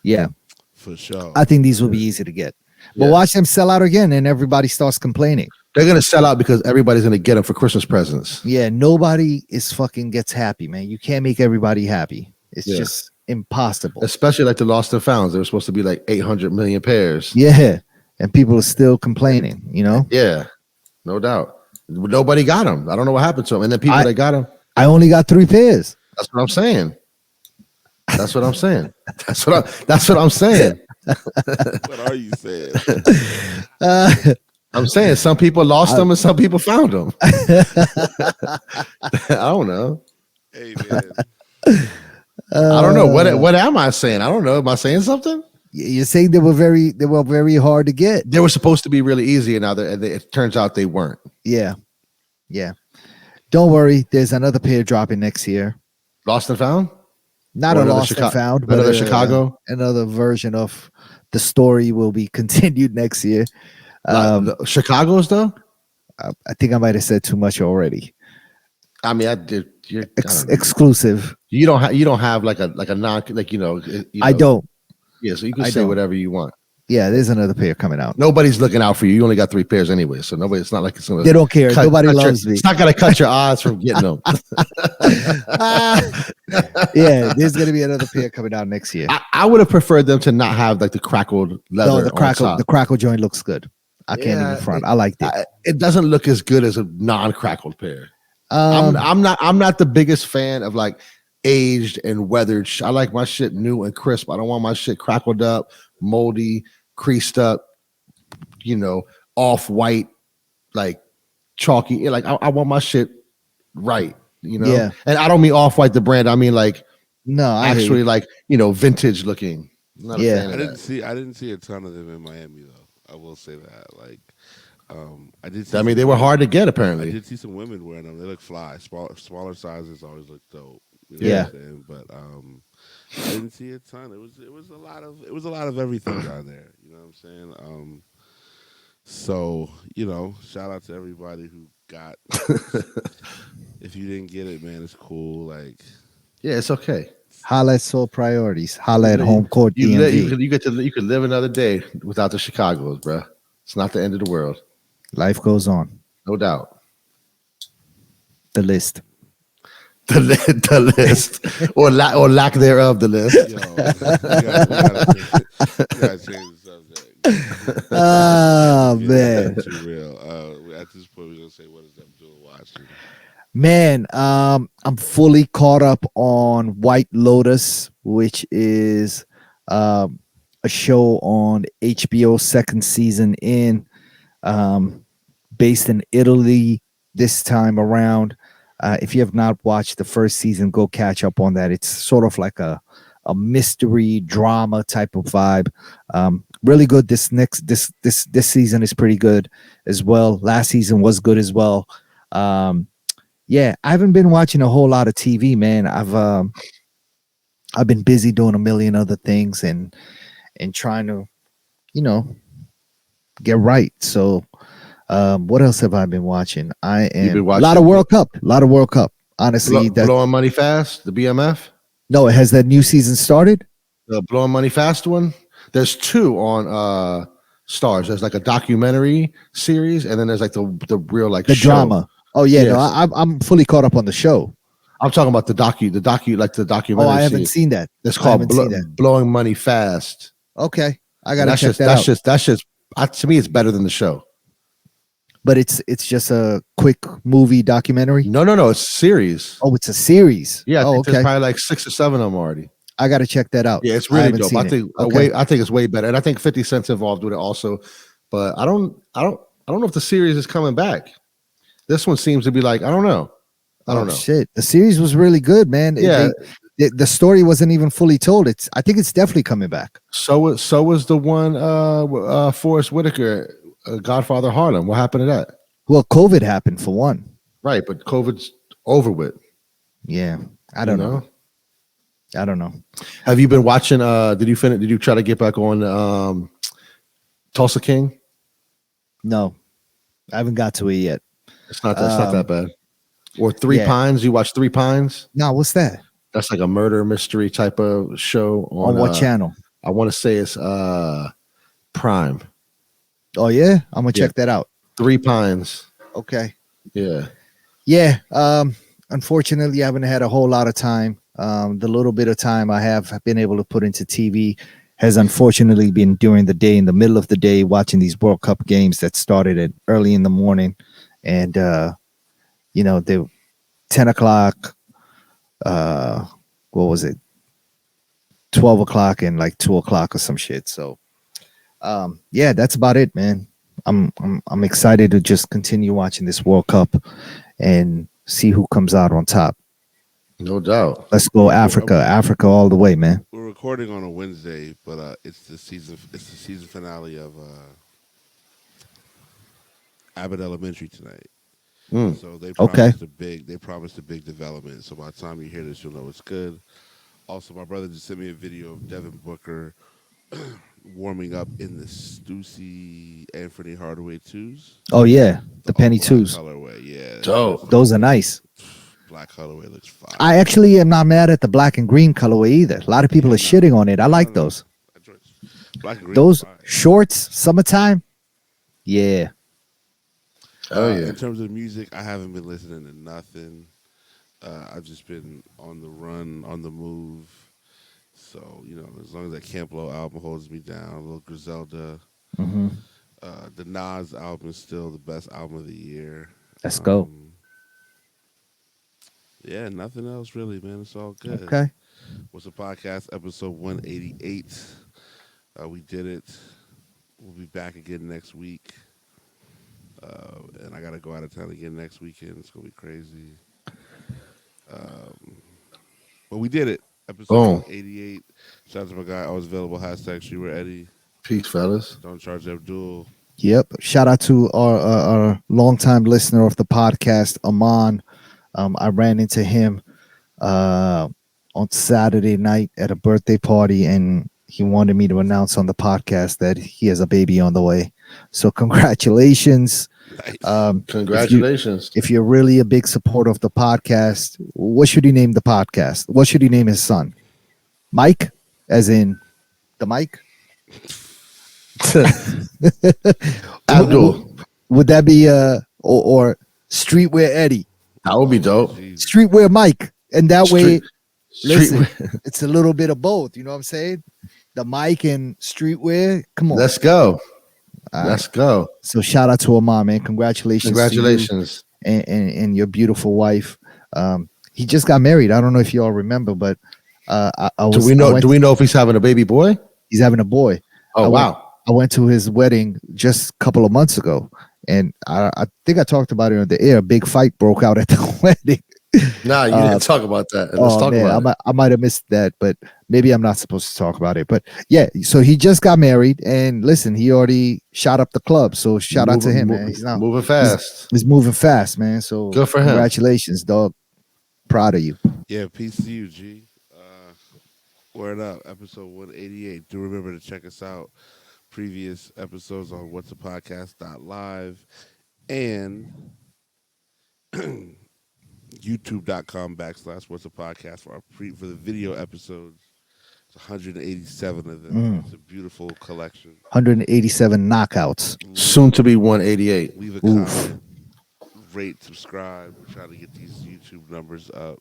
Yeah, for sure. I think these will be easy to get, but watch them sell out again, and everybody starts complaining. They're gonna sell out because everybody's gonna get them for Christmas presents. Yeah, nobody is fucking gets happy, man. You can't make everybody happy. It's just impossible. Especially like the Lost and Founds. They were supposed to be like 800 million pairs. Yeah. And people are still complaining, Yeah, no doubt. Nobody got them. I don't know what happened to them. And then people that got them, I only got 3 pairs. That's what I'm saying. That's what I'm saying. That's what I'm saying. What are you saying? I'm saying some people lost them and some people found them. I don't know. Hey man. I don't know. What am I saying? I don't know. Am I saying something? You're saying they were very hard to get. They were supposed to be really easy, and now it turns out they weren't. Yeah, yeah. Don't worry. There's another pair dropping next year. Lost and found. Not Or a another lost and found, but another Chicago. another version of the story will be continued next year. Chicago's though. I think I might have said too much already. I mean, I did. I don't know. Exclusive. You don't have like a non like I don't. Yeah, so you can I say don't. whatever you want. Yeah, there's another pair coming out. Nobody's looking out for you. You only got 3 pairs anyway, so nobody. It's not like it's gonna. They don't care. Nobody loves me. It's not gonna cut your odds from getting them. Yeah, there's gonna be another pair coming out next year. I would have preferred them to not have like the crackled leather. No, the crackle joint looks good. I can't Yeah, even front. I liked it. It doesn't look as good as a non-crackled pair. Um, I'm not the biggest fan of like aged and weathered. I like my shit new and crisp. I don't want my shit crackled up, moldy, creased up, off white, like chalky. Like I want my shit right, Yeah. And I don't mean off white the brand. I mean like no, I hear actually you. like vintage looking. I'm not a Yeah. fan of that. I didn't see a ton of them in Miami though. I will say that. Like, I did. I mean, they were hard to get I apparently. did see some women wearing them. They look fly. Smaller sizes always look dope. Yeah. What I'm saying? But I didn't see a ton. It was a lot of everything down there. You know what I'm saying? So shout out to everybody who got. If you didn't get it, man, it's cool. Like, Yeah, it's okay. Holla at Soul Priorities. Holla at Home Court You DMV. you could live another day without the Chicago's, bro. It's not the end of the world, Life goes on. no doubt. The list. The list or lack thereof, the list. yo, we gotta change the subject. Oh Yeah, man. too real. At this point, we're gonna say, what is Abdul watching? Man, I'm fully caught up on White Lotus, which is a show on HBO, second season based in Italy this time around. If you have not watched the first season, go catch up on that. It's sort of like a mystery drama type of vibe. Really good. This season is pretty good as well. Last season was good as well. Yeah, I haven't been watching a whole lot of TV, man. I've been busy doing a million other things and trying to, get right. So, what else have I been watching? You've been A watching lot of World Cup. Honestly, Blowing Money Fast, the BMF, no, has that new season started? the Blowing Money Fast one. There's 2 on Stars. There's like a documentary series, and then there's like the real like The show. drama. Oh yeah, Yes. no, I'm fully caught up on the show. I'm talking about the documentary. Oh, I haven't series. seen that. It's I called haven't seen that. Blowing Money Fast. Okay, I And gotta check that out. that's just to me, it's better than the show. But it's just a quick movie documentary. No, it's series. Oh, it's a series. Yeah, I Oh, think there's okay. probably like 6 or 7 of them already. I gotta check that out. Yeah, it's I really haven't dope. seen I it. think Okay. I think it's way better, and I think 50 Cent's involved with it also. But I don't know if the series is coming back. This one seems to be like I don't know. I don't know. Shit, the series was really good, man. Yeah. The story wasn't even fully told. I think it's definitely coming back. So was the one Forrest Whitaker, Godfather Harlem. What happened to that? Well, COVID happened for one. Right, but COVID's over with. Yeah, I don't know. I don't know. Have you been watching? Did you try to get back on Tulsa King? No, I haven't got to it yet. It's not that bad. Or Three Pines. You watch Three Pines? No, what's that? That's like a murder mystery type of show On what channel? I want to say it's Prime. Oh yeah, I'm gonna check that out. Three Pines. Okay. Yeah. Yeah. Unfortunately, I haven't had a whole lot of time. The little bit of time I have been able to put into TV has unfortunately been during the day, in the middle of the day, watching these World Cup games that started at early in the morning, and they 10 o'clock. What was it? 12 o'clock and like 2 o'clock or some shit. So, yeah, that's about it, man. I'm excited to just continue watching this World Cup and see who comes out on top. No doubt. Let's go Africa all the way, man. We're recording on a Wednesday, but it's the season. It's the season finale of Abbott Elementary tonight. Mm. So they Okay. promised a big. They promised a big development. So by the time you hear this, you'll know it's good. Also, my brother just sent me a video of Devin Booker warming up in the Stussy Anthony Hardaway twos. Oh yeah, The the all penny black twos. colorway. Yeah, that shit's Dope. Those are looking- nice. Black colorway looks fire. I actually am not mad at the black and green colorway either. A lot of people Yeah, are shitting on it. I no, like no. those. That joint's- Black and green. Those Fire. shorts, summertime. Yeah. Oh yeah. In terms of music, I haven't been listening to nothing. I've just been on the run, on the move. So as long as that Camp Low album holds me down, a little Griselda. Hmm. The Nas album is still the best album of the year. Let's go. Yeah, nothing else really, man. It's all good. Okay. What's the podcast? Episode 188. We did it. We'll be back again next week. And I gotta go out of town again next weekend. It's gonna be crazy. But we did it. Episode Boom. 188. Shout out to my guy. Always available. Hashtag Streetwear Eddie. Peace, fellas. Don't charge Abdul. Yep. Shout out to our longtime listener of the podcast, Aman. I ran into him on Saturday night at a birthday party, and he wanted me to announce on the podcast that he has a baby on the way. So congratulations. Nice. Congratulations. If you're really a big supporter of the podcast, what should he name the podcast? What should he name his son? Mike, as in the Mike? Abdul. Would that be or Streetwear Eddie? That would be dope. Jeez. Streetwear Mike. And that way, Street, listen, it's a little bit of both. You know what I'm saying? The Mike and Streetwear. Come on. Let's go. All right. Let's go. So shout out to Amar, man. Congratulations. to you Congratulations. and your beautiful wife. He just got married. I don't know if you all remember, but I was, Do we know if he's having a baby boy? he's having a boy. Oh I wow. I went to his wedding just a couple of months ago, and I think I talked about it on the air. A big fight broke out at the wedding. Nah, you didn't talk about that. Let's Oh talk man, about it. I might have missed that, but maybe I'm not supposed to talk about it. But yeah, so he just got married, and listen, he already shot up the club. So shout out to him, man. He's not moving fast. he's moving fast, man. So Good for him. Congratulations, dog. Proud of you. Yeah, peace to you, G. Word up, episode 188. Do remember to check us out. Previous episodes on What's a Podcast.live and YouTube.com/What's a Podcast for for the video episodes. It's 187 of them. It's a beautiful collection. 187 knockouts. Soon to be 188. Leave a comment, rate, subscribe. We're trying to get these YouTube numbers up.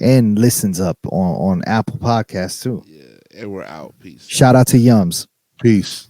And listens up on Apple Podcasts too. Yeah, and we're out. Peace. Shout out to Yums. Peace.